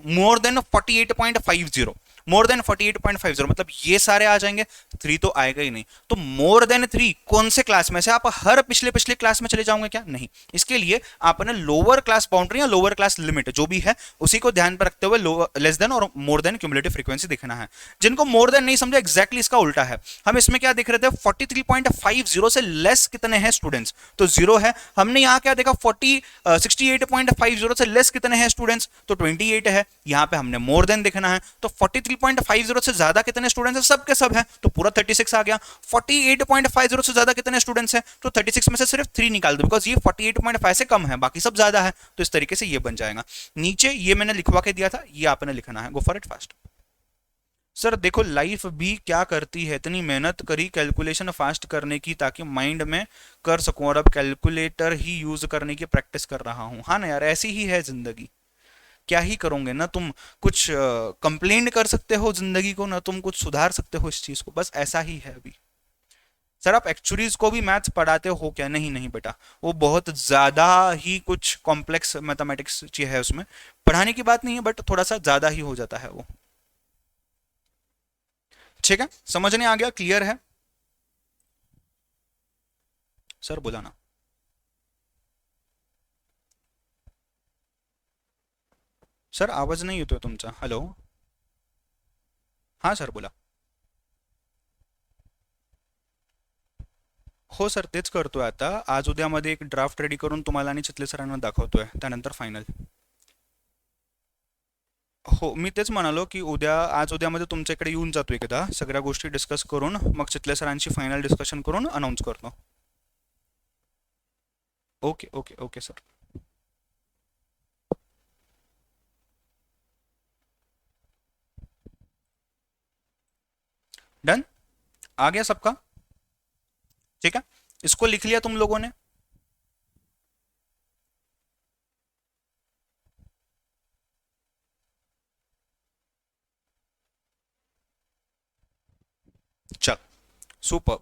48.50, मोर देन 48.50 मतलब ये सारे आ जाएंगे, 3 तो आएगा ही नहीं। तो मोर देन 3 कौन से क्लास में से? आप हर पिछले पिछले क्लास में चले जाओगे क्या? नहीं। इसके लिए आपने लोअर क्लास बाउंड्री या लोअर क्लास लिमिट जो भी है उसी को ध्यान पर रखते हुए लेस देन और मोर देन क्यूमुलेटिव फ्रीक्वेंसी दिखना है। जिनको मोर देन नहीं समझा, एग्जैक्टली इसका उल्टा है। हम इसमें क्या देख रहे थे? 43.50 से लेस कितने हैं स्टूडेंट्स, तो 0 है। हमने यहाँ क्या देखा? 68.50 से लेस कितने हैं स्टूडेंट्स, तो 28 है। यहाँ पे हमने मोर देन देखना है, तो 43.50 से ज्यादा कितने स्टूडेंट्स हैं? सब के सब है, तो पूरा 36 आ गया। 48.50 से ज्यादा कितने स्टूडेंट्स हैं, तो 36 में से सिर्फ 3 निकाल दो, बिकॉज ये 48.5 से कम है, बाकी सब ज्यादा है। तो इस तरीके से ये बन जाएगा। नीचे ये मैंने लिखवा के दिया था, ये आपने लिखना है। गो फॉर इट फास्ट। सर देखो लाइफ भी क्या करती है, इतनी मेहनत करी कैलकुलेशन फास्ट करने की ताकि माइंड में कर सकूं, और अब कैलकुलेटर ही यूज करने की प्रैक्टिस कर रहा हूं। हाँ ना यार, ऐसी ही है जिंदगी। क्या ही करोगे ना, तुम कुछ कंप्लेंट कर सकते हो जिंदगी को, ना तुम कुछ सुधार सकते हो इस चीज को, बस ऐसा ही है अभी। सर आप एक्चुअलीज को भी मैथ्स पढ़ाते हो क्या? नहीं नहीं बेटा, वो बहुत ज्यादा ही कुछ कॉम्प्लेक्स मैथमेटिक्स चीज है, उसमें पढ़ाने की बात नहीं है, बट थोड़ा सा ज्यादा ही हो जाता है वो। ठीक है, समझने आ गया? क्लियर है? सर बुलाना। सर आवाज नाही येतोय तुमचा, हॅलो? हां सर बोला. हो सर, तेच करतोय आता. आज उद्यामध्ये एक ड्राफ्ट रेडी करून तुम्हाला आणि चितले सरांना दाखवतोय, त्यानंतर फायनल. हो, मी तेच म्हणालो की उद्या आज उद्यामध्ये तुमच्या इकडे येऊन जातो एकदा, सगळ्या गोष्टी डिस्कस करून मग चितले सरांशी फायनल डिस्कशन करून अनाऊन्स करतो. Okay okay okay sir. Done? आ गया सबका? ठीक है, इसको लिख लिया तुम लोगों ने? चल, सुपर.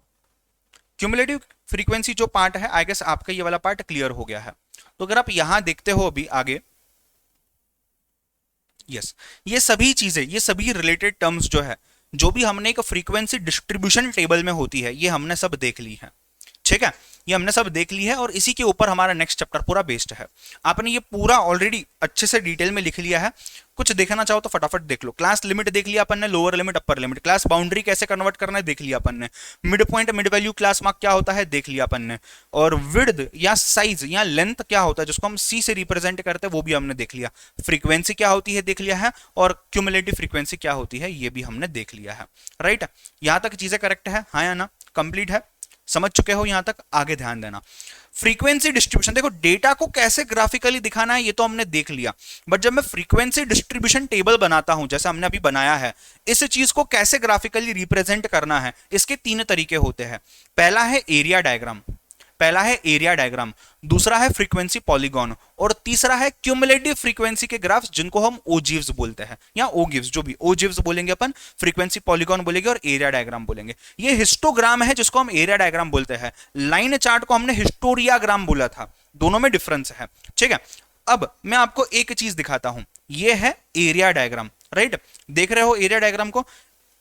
क्यूमुलेटिव फ्रीक्वेंसी जो पार्ट है, आई गेस आपका ये वाला पार्ट क्लियर हो गया है. तो अगर आप यहां देखते हो अभी आगे, यस, ये सभी चीजें, ये सभी रिलेटेड टर्म्स जो है, जो भी हमने एक फ्रीक्वेंसी डिस्ट्रीब्यूशन टेबल में होती है, ये हमने सब देख ली है. ठीक है, ये हमने सब देख ली है और इसी के ऊपर हमारा नेक्स्ट चैप्टर पूरा बेस्ड है. आपने ये पूरा ऑलरेडी अच्छे से डिटेल में लिख लिया है. कुछ देखना चाहो तो फटाफट देख लो. क्लास लिमिट देख लिया अपन ने, lower limit upper limit, class boundary कैसे कन्वर्ट करना है देख लिया अपन ने, mid point mid value class mark क्या होता है देख लिया अपन ने, और विड्थ या साइज या लेंथ क्या होता है जिसको हम सी से रिप्रेजेंट करते हैं वो भी हमने देख लिया. फ्रीक्वेंसी क्या होती है देख लिया है, और क्यूमुलेटिव फ्रीक्वेंसी क्या होती है ये भी हमने देख लिया है. राइट, यहां तक चीजें करेक्ट है? हाँ या ना? कंप्लीट है? समझ चुके हो यहां तक? आगे ध्यान देना. फ्रीक्वेंसी डिस्ट्रीब्यूशन, देखो डेटा को कैसे ग्राफिकली दिखाना है ये तो हमने देख लिया, बट जब मैं फ्रीक्वेंसी डिस्ट्रीब्यूशन टेबल बनाता हूं जैसे हमने अभी बनाया है, इस चीज को कैसे ग्राफिकली रिप्रेजेंट करना है, इसके 3 तरीके होते हैं. पहला है एरिया डायग्राम, पहला है एरिया डायग्राम, दूसरा है फ्रीक्वेंसी पॉलीगॉन, और तीसरा है क्यूमुलेटिव फ्रीक्वेंसी के ग्राफ्स जिनको हम ओजीव्स बोलते हैं या ओगिव्स, जो भी ओजीव्स बोलेंगे अपन, फ्रीक्वेंसी पॉलीगॉन बोलेंगे और एरिया डायग्राम बोलेंगे. ये हिस्टोग्राम है जिसको हम एरिया डायग्राम बोलते हैं. लाइन चार्ट को हमने हिस्टोरियाग्राम बोला था. दोनों में डिफरेंस है. ठीक है, अब मैं आपको एक चीज दिखाता हूं. ये है एरिया डायग्राम. राइट, देख रहे हो एरिया डायग्राम को?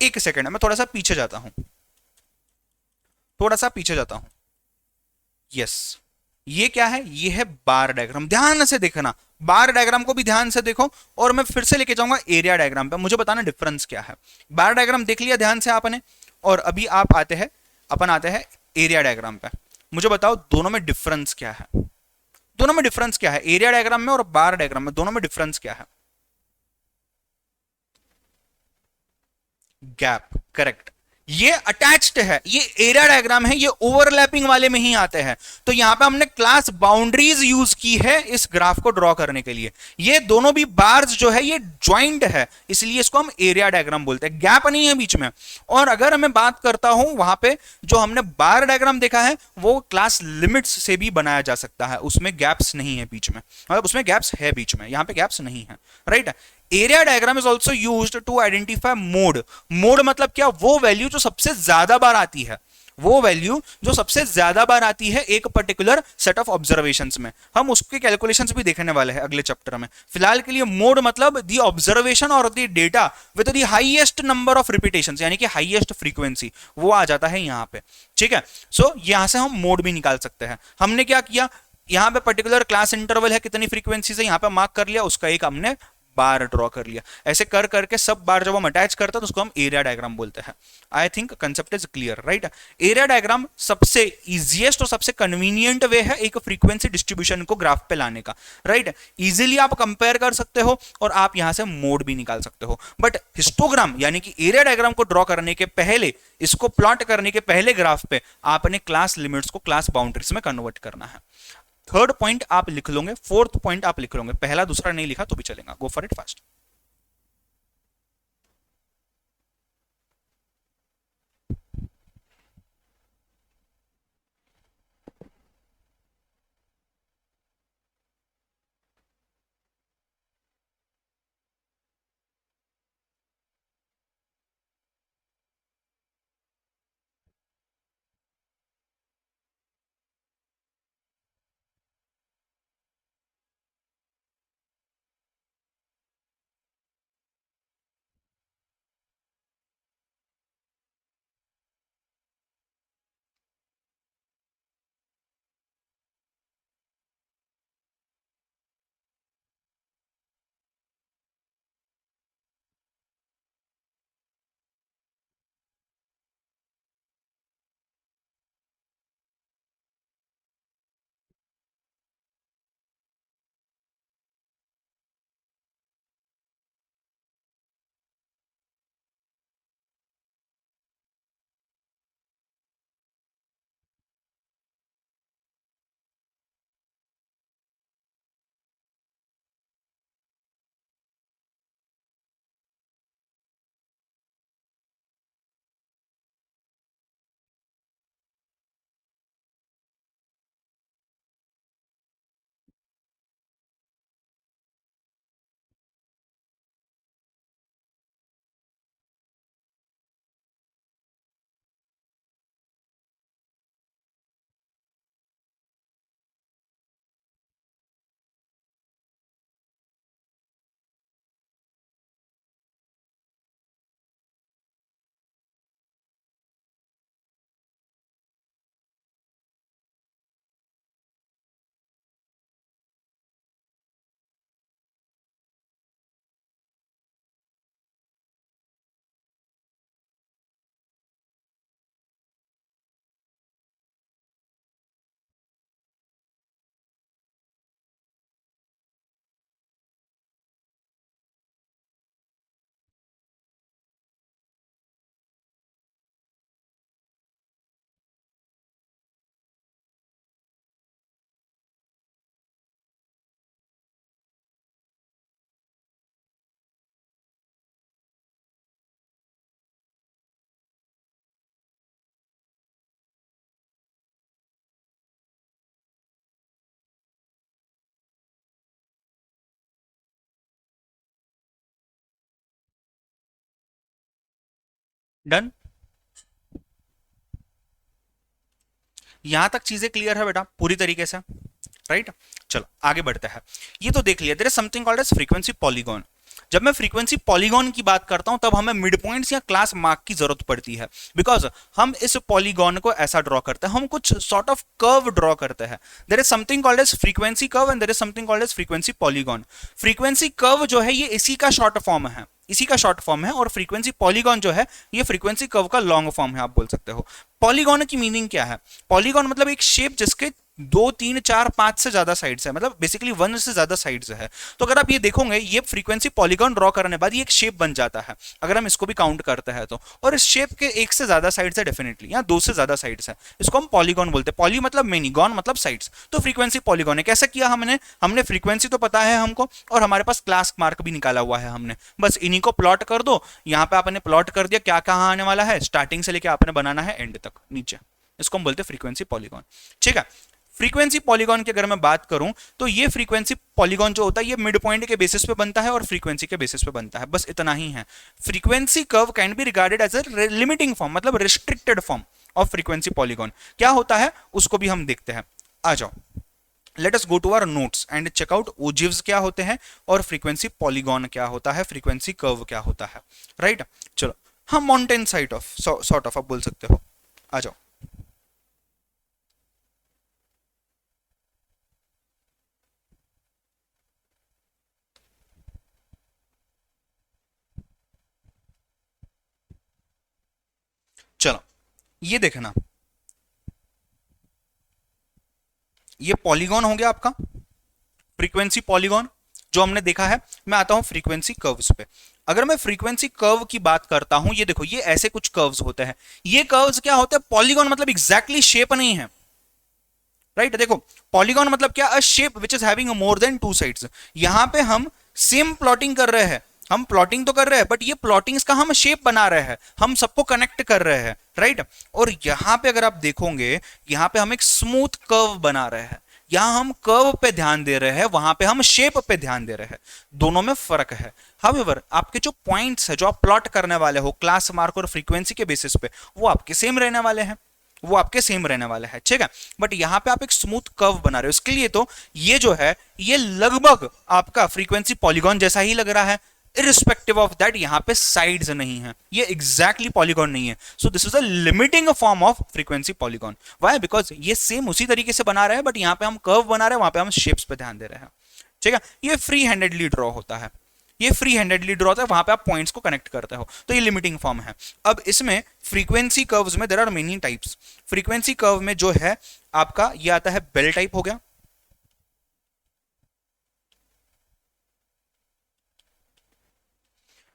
एक सेकेंड, मैं थोड़ा सा पीछे जाता हूं, थोड़ा सा पीछे जाता हूं. यस, ये क्या है? ये है बार डायग्राम. ध्यान से देखना, बार डायग्राम को भी ध्यान से देखो, और मैं फिर से लेके जाऊंगा एरिया डायग्राम पे. मुझे बताना डिफरेंस क्या है. बार डायग्राम देख लिया ध्यान से आपने, और अभी आप आते हैं, अपन आते हैं एरिया डायग्राम पे. मुझे बताओ दोनों में डिफरेंस क्या है? दोनों में डिफरेंस क्या है? एरिया डायग्राम में और बार डायग्राम में दोनों में डिफरेंस क्या है? Gap, correct. ये अटैच्ड है, ये एरिया डायग्राम है, ये ओवरलैपिंग वाले में ही आते हैं. तो यहां पे हमने क्लास बाउंड्रीज यूज की है इस ग्राफ को ड्रॉ करने के लिए. ये दोनों भी बार्स जो है ये ज्वाइंट है, इसलिए इसको हम एरिया डायग्राम बोलते हैं. गैप नहीं है बीच में. और अगर मैं बात करता हूं वहां पे जो हमने बार डायग्राम देखा है वो क्लास लिमिट्स से भी बनाया जा सकता है, उसमें गैप्स नहीं है बीच में, मतलब उसमें गैप्स है बीच में, यहां पे गैप्स नहीं है. Right, area diagram is also used to identify mode. Mode मतलब क्या? वो वैल्यू जो सबसे ज्यादा बार आती है, वो वैल्यू जो सबसे ज्यादा बार आती है एक पर्टिकुलर सेट ऑफ ऑब्जर्वेशंस में। हम उसके कैलकुलेशंस भी देखने वाले हैं अगले चैप्टर में। फिलहाल के लिए मोड मतलब द ऑब्जर्वेशन और the data with the highest number of repetitions, यानी कि हाईएस्ट फ्रीक्वेंसी, वो आ जाता है यहाँ पे। ठीक है, सो यहां से हम मोड भी निकाल सकते हैं। हमने क्या किया, यहाँ पे पर्टिकुलर क्लास इंटरवल है, कितनी फ्रीक्वेंसी से यहाँ पे मार्क कर लिया, उसका एक हमने बार ड्रॉ कर लिया। ऐसे कर करके सब बार जब हम अटैच करते हैं तो उसको हम एरिया डायग्राम बोलते हैं। I think concept is clear, right. Area diagram सबसे इजीएस्ट और सबसे कन्वीनियंट वे है एक फ्रीक्वेंसी डिस्ट्रीब्यूशन को ग्राफ पे लाने का, राइट। इजीली आप कंपेयर कर सकते हो और आप यहां से मोड भी निकाल सकते हो। बट हिस्टोग्राम यानी कि एरिया डायग्राम को ड्रॉ करने के पहले, इसको प्लॉट करने के पहले ग्राफ पे आपने क्लास लिमिट्स को क्लास बाउंड्रीज में कन्वर्ट करना है। थर्ड पॉइंट आप लिख लोगे, फोर्थ पॉइंट आप लिख लोगे, पहला दूसरा नहीं लिखा तो भी चलेगा। गो फॉर इट फास्ट। डन, यहां तक चीजें क्लियर है बेटा पूरी तरीके से, राइट। चलो आगे बढ़ते हैं। ये तो देख लिया, there is something called as frequency polygon. जब मैं फ्रीक्वेंसी पॉलीगॉन की बात करता हूं तब हमें मिड पॉइंट्स या क्लास मार्क की जरूरत पड़ती है, बिकॉज हम इस पॉलीगॉन को ऐसा ड्रॉ करते हैं, हम कुछ सॉर्ट ऑफ कर्व ड्रॉ करते हैं। There is something called as frequency curve and there is something called as frequency polygon. Frequency curve जो है ये इसी का शॉर्ट फॉर्म है, इसी का शॉर्ट फॉर्म है, और फ्रीक्वेंसी पॉलीगॉन जो है ये फ्रीक्वेंसी कर्व का लॉन्ग फॉर्म है, आप बोल सकते हो। पॉलीगॉन की मीनिंग क्या है? पॉलीगॉन मतलब एक शेप जिसके 2, 3, 4, 5 से ज्यादा साइड्स है, मतलब बेसिकली 1 से ज्यादा साइड्स है। तो अगर आप ये देखोगे, ये फ्रीक्वेंसी पॉलीगॉन ड्रॉ करने बाद ये एक शेप बन जाता है, अगर हम इसको भी काउंट करते हैं तो। और इस शेप के 1 से ज्यादा साइड्स है डेफिनेटली, या 2 से ज्यादा साइड्स है, इसको हम पॉलीगॉन बोलते हैं। पॉली मतलब मेनी, गॉन मतलब साइड्स, तो फ्रीक्वेंसी पॉलीगॉन है। कैसे किया हमने फ्रीक्वेंसी तो पता है हमको, और हमारे पास क्लास मार्क भी निकाला हुआ है हमने, बस इन्हीं को प्लॉट कर दो। यहाँ पे आपने प्लॉट कर दिया क्या कहाँ आने वाला है, स्टार्टिंग से लेके आपने बनाना है एंड तक नीचे, इसको हम बोलते हैं फ्रीक्वेंसी पॉलीगॉन। ठीक है, फ्रीक्वेंसी पॉलीगॉन की अगर मैं बात करूं तो ये फ्रीक्वेंसी पॉलीगॉन जो होता है ये मिड पॉइंट के बेसिस पे बनता है और फ्रीक्वेंसी के बेसिस पे बनता है, बस इतना ही है। Frequency curve can be regarded as a limiting form, मतलब restricted form, of frequency polygon क्या होता है उसको भी हम देखते हैं। आ जाओ, let us go to our notes and check out ogives क्या होते हैं और फ्रीक्वेंसी पॉलीगॉन क्या होता है, फ्रीक्वेंसी कर्व क्या होता है, राइट। चलो, हम mountain side of sort of आप बोल सकते हो। आ जाओ, चलो ये देखना, ये पॉलीगॉन हो गया आपका फ्रीक्वेंसी पॉलीगॉन जो हमने देखा है। मैं आता हूं फ्रीक्वेंसी कर्व्स पे। अगर मैं फ्रीक्वेंसी कर्व की बात करता हूं, ये देखो, ये ऐसे कुछ कर्व्स होते हैं। ये कर्व्स क्या होते हैं, पॉलीगॉन मतलब एग्जैक्टली शेप नहीं है, राइट। देखो, पॉलीगॉन मतलब क्या, अ shape which is having more than two sides. यहां पे हम सेम प्लॉटिंग कर रहे हैं, हम प्लॉटिंग तो कर रहे हैं बट ये प्लॉटिंग्स का हम शेप बना रहे हैं, हम सबको कनेक्ट कर रहे हैं, राइट। और यहां पे अगर आप देखोगे, यहां पे हम एक स्मूथ कर्व बना रहे हैं, यहां हम कर्व पे ध्यान दे रहे हैं, वहां पे हम शेप पे ध्यान दे रहे हैं। दोनों में फर्क है। हाउएवर आपके जो पॉइंट्स है जो आप प्लॉट करने वाले हो क्लास मार्क और फ्रीक्वेंसी के बेसिस पे, वो आपके सेम रहने वाले हैं, वो आपके सेम रहने वाला है, ठीक है। बट यहां पे आप एक स्मूथ कर्व बना रहे हो, इसके लिए तो ये जो है ये लगभग आपका फ्रीक्वेंसी पॉलीगॉन जैसा ही लग रहा है, इरिस्पेक्टिव ऑफ दैट यहां पे साइड्स नहीं है, ये एग्जैक्टली पॉलीगॉन नहीं है। So this is a limiting form of frequency polygon. Why? Because ये सेम उसी तरीके से बना रहे हैं बट यहां पे हम कर्व बना रहे हैं, वहां पे हम शेप्स पे ध्यान दे रहे हैं, ठीक है। ये फ्री हैंडेडली ड्रॉ होता है, ये फ्री हैंडेडली ड्रॉ होता है, वहां पे आप पॉइंट्स को कनेक्ट करते हो, तो ये लिमिटिंग फॉर्म है। अब इसमें फ्रीक्वेंसी कर्व्स में there are many types. Frequency curve में जो है आपका ये आता है बेल टाइप हो गया,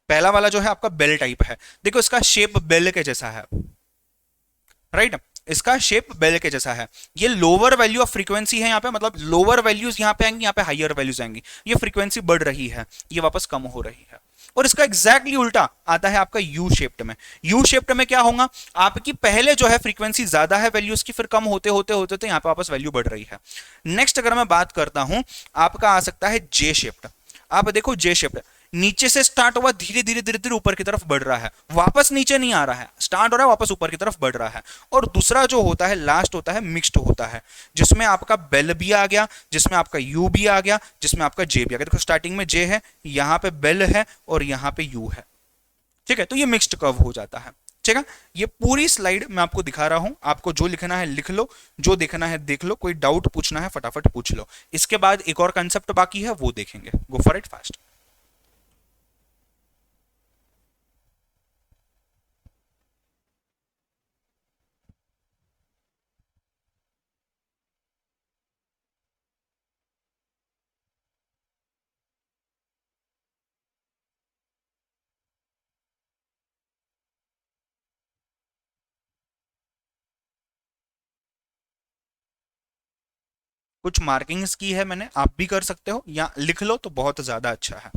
पहला वाला जो है आपका बेल टाइप है। देखो इसका शेप बेल के जैसा है, राइट। इसका शेप बेल के जैसा है। ये लोअर वैल्यू ऑफ फ्रीक्वेंसी है यहाँ पे, मतलब लोअर वैल्यूज यहाँ पे आएंगी, यहाँ पे हाइयर वैल्यूज आएंगी। ये फ्रीक्वेंसी बढ़ रही है, ये वापस कम हो रही है। और इसका एग्जैक्टली उल्टा आता है आपका यू शेप्ड में। यू शेप्ड में क्या होगा, आपकी पहले जो है फ्रीक्वेंसी ज्यादा है वैल्यूज की, फिर कम होते होते होते होते यहाँ पे वापस वैल्यू बढ़ रही है। नेक्स्ट अगर मैं बात करता हूं, आपका आ सकता है जे शेप्ड। आप देखो जे शेप्ड, नीचे से स्टार्ट हुआ, धीरे धीरे धीरे धीरे ऊपर की तरफ बढ़ रहा है, वापस नीचे नहीं आ रहा है, स्टार्ट हो रहा है वापस ऊपर की तरफ बढ़ रहा है। और दूसरा जो होता है लास्ट होता है मिक्स्ड होता है, जिसमें आपका बेल भी आ गया, जिसमें आपका यू भी आ गया, जिसमें आपका जे भी आ गया। देखो स्टार्टिंग में जे है, यहाँ पे बेल है और यहाँ पे यू है, ठीक है। तो ये मिक्स्ड कर्व हो जाता है, ठीक है। ये पूरी स्लाइड मैं आपको दिखा रहा हूं, आपको जो लिखना है लिख लो, जो देखना है देख लो, कोई डाउट पूछना है फटाफट पूछ लो। इसके बाद एक और कंसेप्ट बाकी है, वो देखेंगे। गो फॉर इट फास्ट। कुछ मार्किंग्स की है मैंने, आप भी कर सकते हो या लिख लो तो बहुत ज्यादा अच्छा है।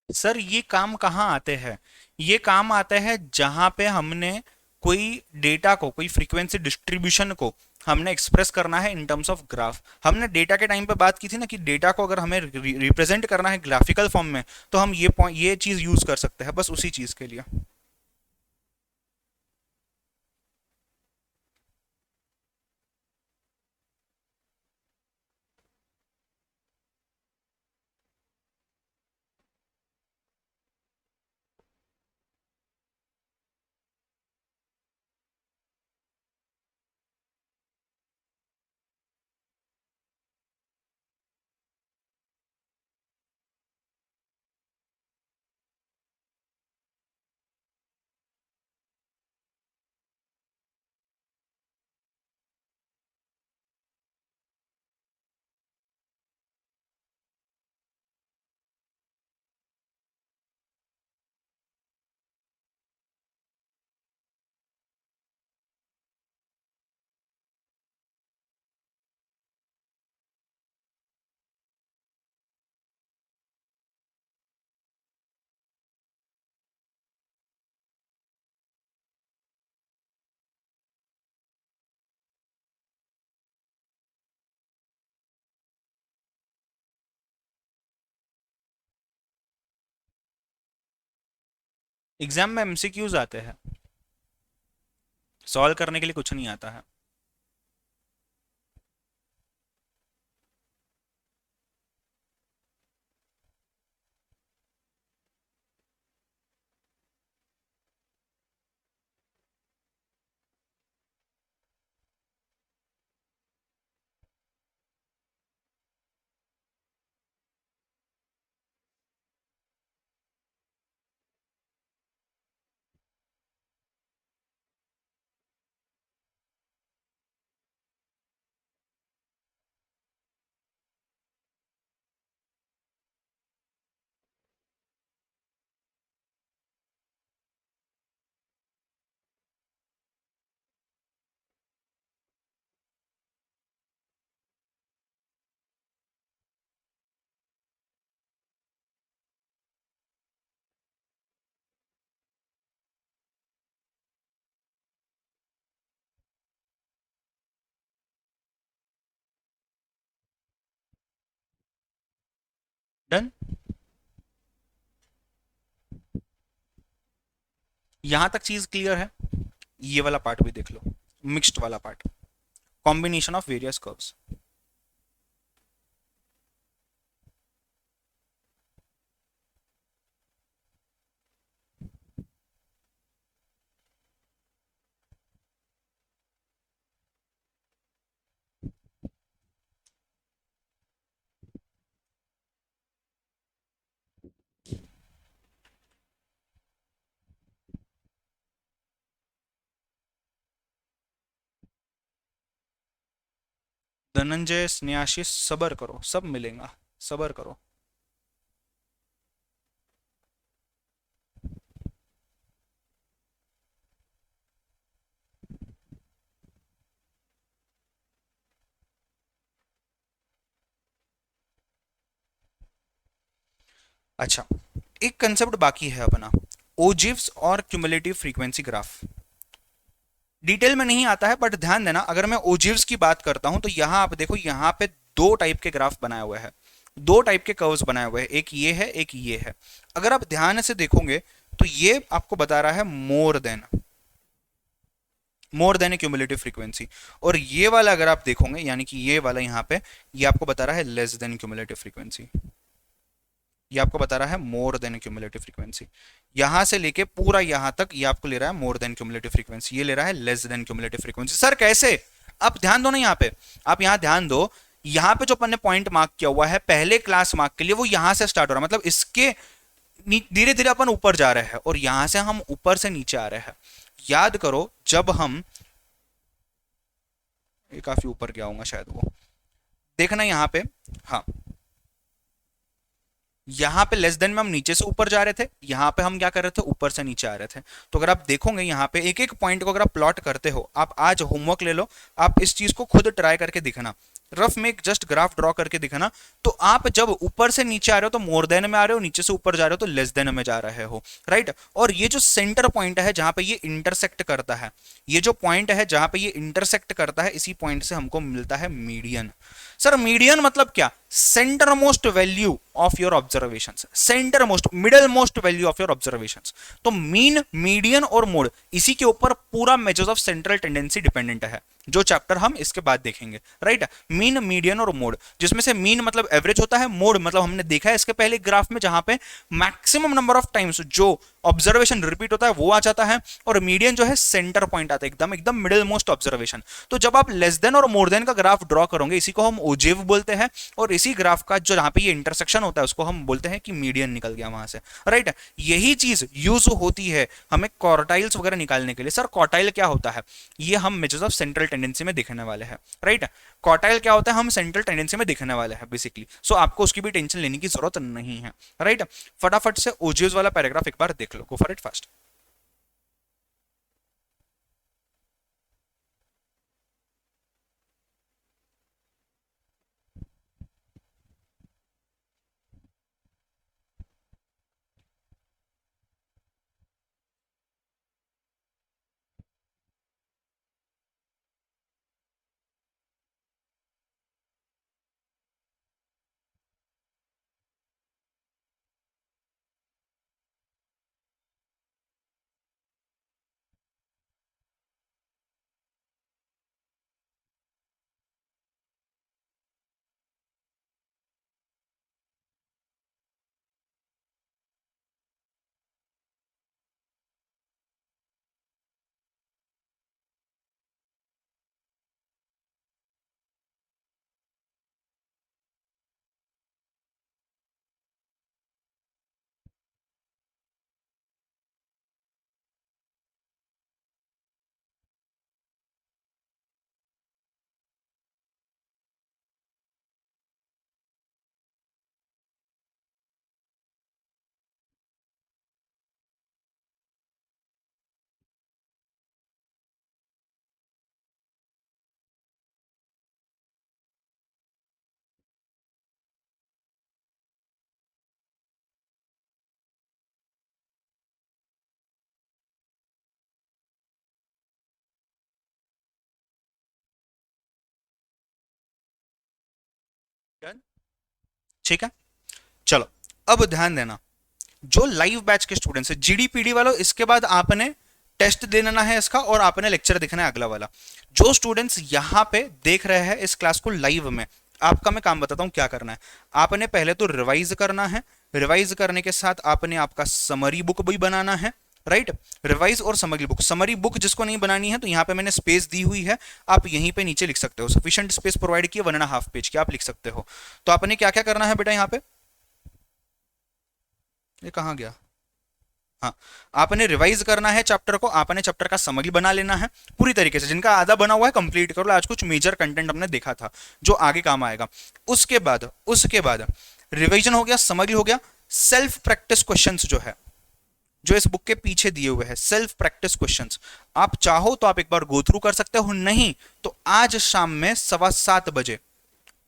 सर ये काम कहाँ आते हैं, ये काम आते हैं जहां पे हमने कोई डेटा को, कोई फ्रीक्वेंसी डिस्ट्रीब्यूशन को हमने एक्सप्रेस करना है इन टर्म्स ऑफ ग्राफ। हमने डेटा के टाइम पे बात की थी ना कि डेटा को अगर हमें रिप्रेजेंट करना है ग्राफिकल फॉर्म में, तो हम ये चीज यूज कर सकते हैं, बस उसी चीज के लिए। एग्जाम में एमसीक्यूज आते हैं, सॉल्व करने के लिए कुछ नहीं आता है। डन। यहां तक चीज क्लियर है। ये वाला पार्ट भी देख लो, मिक्स्ड वाला part, combination of various curves. Dhananjay, Snehashish, सबर करो, सब मिलेगा, सबर करो। अच्छा, एक कंसेप्ट बाकी है अपना, ओजिव्स और क्यूमुलेटिव फ्रीक्वेंसी ग्राफ। डिटेल में नहीं आता है बट ध्यान देना, अगर मैं ओजिव्स की बात करता हूं तो यहां आप देखो, यहां पे दो टाइप के ग्राफ बनाए हुए हैं, दो टाइप के कर्व्स बनाए हुए हैं, एक ये है एक ये है। अगर आप ध्यान से देखोगे तो ये आपको बता रहा है मोर देन क्यूमुलेटिव फ्रीक्वेंसी, और ये वाला अगर आप देखोगे, यानी कि ये वाला यहाँ पे, ये आपको बता रहा है लेस देन क्यूमुलेटिव फ्रीक्वेंसी। ये आपको बता रहा है मोर देन क्यूमुलेटिव फ्रीक्वेंसी। यहां से लेके पूरा यहां तक ये आपको ले रहा है मोर देन क्यूमुलेटिव फ्रीक्वेंसी, ये ले रहा है less than cumulative frequency. Sir कैसे? आप ध्यान दो ना यहाँ पे, आप यहाँ ध्यान दो, यहाँ पे जो अपन ने पॉइंट मार्क किया हुआ है पहले क्लास मार्क के लिए, वो यहां से स्टार्ट हो रहा है, मतलब इसके धीरे धीरे अपन ऊपर जा रहे हैं, और यहां से हम ऊपर से नीचे आ रहे हैं। याद करो जब हम, ये काफी ऊपर गया होगा शायद वो, देखना यहाँ पे, हाँ, यहाँ पे लेस देन में हम नीचे से ऊपर जा रहे थे, यहाँ पे हम क्या कर रहे थे, ऊपर से नीचे आ रहे थे। तो अगर आप देखोगे यहाँ पे एक एक पॉइंट को अगर आप प्लॉट करते हो, आप आज होमवर्क ले लो, आप इस चीज को खुद ट्राई करके दिखना, रफ में एक जस्ट ग्राफ ड्रॉ करके दिखाना। तो आप जब ऊपर से नीचे आ रहे हो तो मोर देन में आ रहे हो, नीचे से ऊपर जा रहे हो तो लेस देन में जा रहे हो, राइट। और ये जो सेंटर पॉइंट है जहां पे ये इंटरसेक्ट करता है, ये जो पॉइंट है जहां पे ये इंटरसेक्ट करता है, इसी पॉइंट से हमको मिलता है मीडियन। सर मीडियन मतलब क्या? Centre most value of your observation, centre most, middle most value of your observation. तो मीन, मीडियन और मोड, इसी के ऊपर पूरा measures of central tendency dependent है, जो चैप्टर हम इसके बाद देखेंगे, राइट। मीन, मीडियन और मोड, जिसमें से मीन मतलब एवरेज होता है, मोड मतलब हमने देखा है इसके पहले ग्राफ में, जहां पे मैक्सिमम नंबर ऑफ टाइम्स जो ऑब्जर्वेशन रिपीट होता है वो आ जाता है, और मीडियन जो है सेंटर पॉइंट आता है, एकदम एकदम मिडिल मोस्ट ऑब्जर्वेशन। तो जब आप लेस देन और मोर देन का ग्राफ ड्रॉ करोगे, इसी को हम ओजेव बोलते हैं, और इसी ग्राफ का जो जहां पे ये इंटरसेक्शन होता है उसको हम बोलते हैं कि मीडियन निकल गया वहां से, राइट। यही चीज यूज होती है हमें क्वार्टाइल्स वगैरह निकालने के लिए। सर क्वार्टाइल क्या होता है? ये हम मेजर्स ऑफ सेंट्रल टेंडेंसी में दिखने वाले हैं, राइट। क्वार्टाइल क्या होता है? हम सेंट्रल टेंडेंसी में दिखने वाले हैं बेसिकली, सो आपको उसकी भी टेंशन लेने की जरूरत नहीं है, राइट। फटाफट से ओजीव्स वाला पैराग्राफ एक बार देख लो, go for it fast. Done? ठीक है, चलो अब ध्यान देना, जो लाइव बैच के स्टूडेंट्स है जीडीपीडी वालों, इसके बाद आपने टेस्ट देना है इसका और आपने लेक्चर देखना है अगला वाला। जो स्टूडेंट्स यहां पे देख रहे हैं इस क्लास को लाइव में, आपका मैं काम बताता हूं क्या करना है। आपने पहले तो रिवाइज करना है, रिवाइज करने के साथ आपने आपका समरी बुक भी बनाना है, राइट। रिवाइज और समरी बुक, समरी बुक जिसको नहीं बनानी है तो यहां पे मैंने स्पेस दी हुई है, आप यहीं पे नीचे लिख सकते हो, सफिशिएंट स्पेस प्रोवाइड किया 1.5 पेज की आप लिख सकते हो। तो आपने क्या क्या करना है बेटा यहाँ पे, ये कहाँ गया, हाँ, आपने रिवाइज करना है चैप्टर को, आपने चैप्टर का समरी बना लेना है पूरी तरीके से, जिनका आधा बना हुआ है कंप्लीट करो, आज कुछ मेजर कंटेंट हमने देखा था जो आगे काम आएगा। उसके बाद रिवीजन हो गया, समरी हो गया, सेल्फ प्रैक्टिस क्वेश्चंस जो है, जो इस बुक के पीछे दिए हुए हैं सेल्फ प्रैक्टिस क्वेश्चंस, आप चाहो तो आप एक बार गो थ्रू कर सकते हो, नहीं तो आज शाम में 7:15 बजे,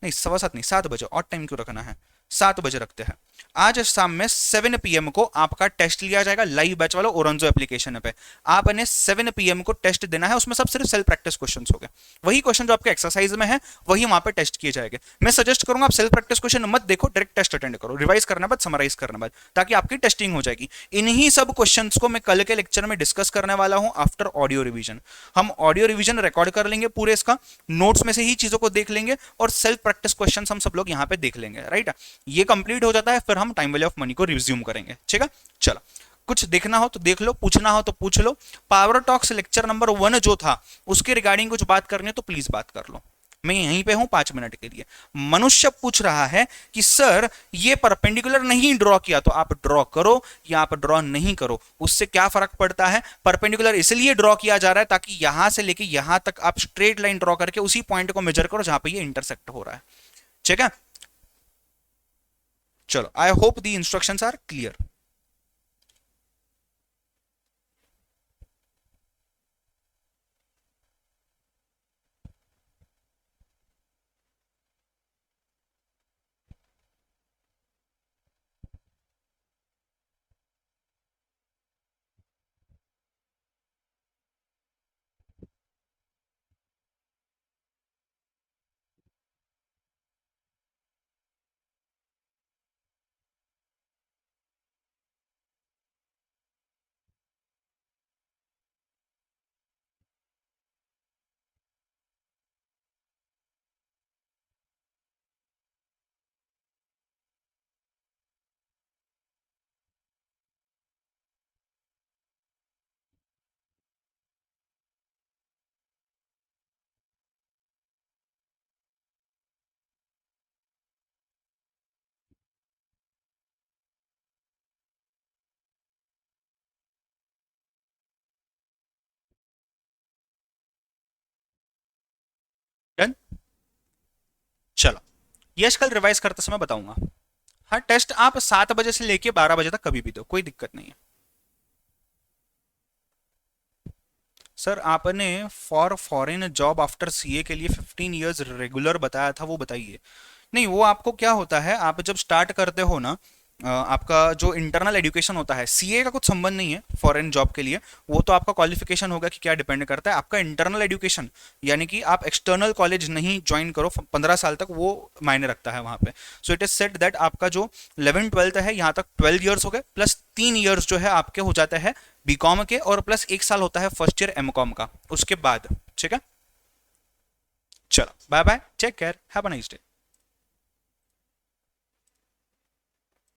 नहीं 7:15 नहीं 7 बजे, और टाइम क्यों रखना है, 7 बजे रखते हैं, आज शाम में 7 PM को आपका टेस्ट लिया जाएगा लाइव बैच वाला ओरेंजो एप्लीकेशन पे। आपने 7 PM को टेस्ट देना है, उसमें सब सिर्फ सेल्फ प्रैक्टिस क्वेश्चंस हो गए, वही क्वेश्चन जो आपके एक्सरसाइज में है वही वहां पे टेस्ट किए जाएंगे। मैं सजेस्ट करूंगा आप सेल्फ प्रैक्टिस क्वेश्चन मत देखो, डायरेक्ट टेस्ट अटेंड करो, रिवाइज करने बाद समराइज करने बाद, ताकि आपकी टेस्टिंग हो जाएगी। इन्हीं सब क्वेश्चन को मैं कल के लेक्चर में डिस्कस करने वाला हूं आफ्टर ऑडियो रिविजन। हम ऑडियो रिविजन रिकॉर्ड कर लेंगे पूरे इसका, नोट्स में से ही चीजों को देख लेंगे और सेल्फ प्रैक्टिस क्वेश्चन हम सब लोग यहाँ पे देख लेंगे, राइट। ये कंप्लीट हो जाता है फिर हम टाइम वैल्यू ऑफ मनी को रिज्यूम करेंगे, ठीक है। चलो, कुछ देखना हो तो देख लो, पूछना हो तो पूछ लो। पावर टॉक्स लेक्चर नंबर 1 जो था उसके रिगार्डिंग कुछ बात करनी है तो प्लीज बात कर लो, मैं यहीं पे हूं 5 मिनट के लिए। मनुष्य पूछ रहा है कि सर ये परपेंडिकुलर नहीं ड्रॉ किया, तो आप ड्रॉ करो या आप ड्रॉ नहीं करो, उससे क्या फर्क पड़ता है। परपेंडिकुलर इसलिए ड्रॉ किया जा रहा है ताकि यहां से लेके यहां तक आप स्ट्रेट लाइन ड्रॉ करके उसी पॉइंट को मेजर करो जहां पे ये इंटरसेक्ट हो रहा है, ठीक है। चलो, I hope the instructions are clear. Done, चलो, यश कल रिवाइज करते समय बताऊंगा। हाँ, टेस्ट आप 7 बजे से लेके 12 बजे तक कभी भी दो, कोई दिक्कत नहीं है। सर आपने for foreign job after CA के लिए 15 years रेगुलर बताया था, वो बताइए। नहीं, वो आपको क्या होता है, आप जब स्टार्ट करते हो ना, आपका जो इंटरनल एजुकेशन होता है, सीए का कुछ संबंध नहीं है फॉरेन जॉब के लिए, वो तो आपका क्वालिफिकेशन होगा कि क्या डिपेंड करता है। आपका इंटरनल एजुकेशन यानी कि आप एक्सटर्नल कॉलेज नहीं ज्वाइन करो 15 साल तक, वो मायने रखता है वहां पे। So it is set that आपका जो 11th-12th है यहाँ तक 12 years हो गए, प्लस 3 years जो है आपके हो जाते हैं बीकॉम के, और प्लस 1 साल होता है फर्स्ट ईयर एमकॉम का उसके बाद, ठीक है। चलो, bye bye, take care, have a nice day.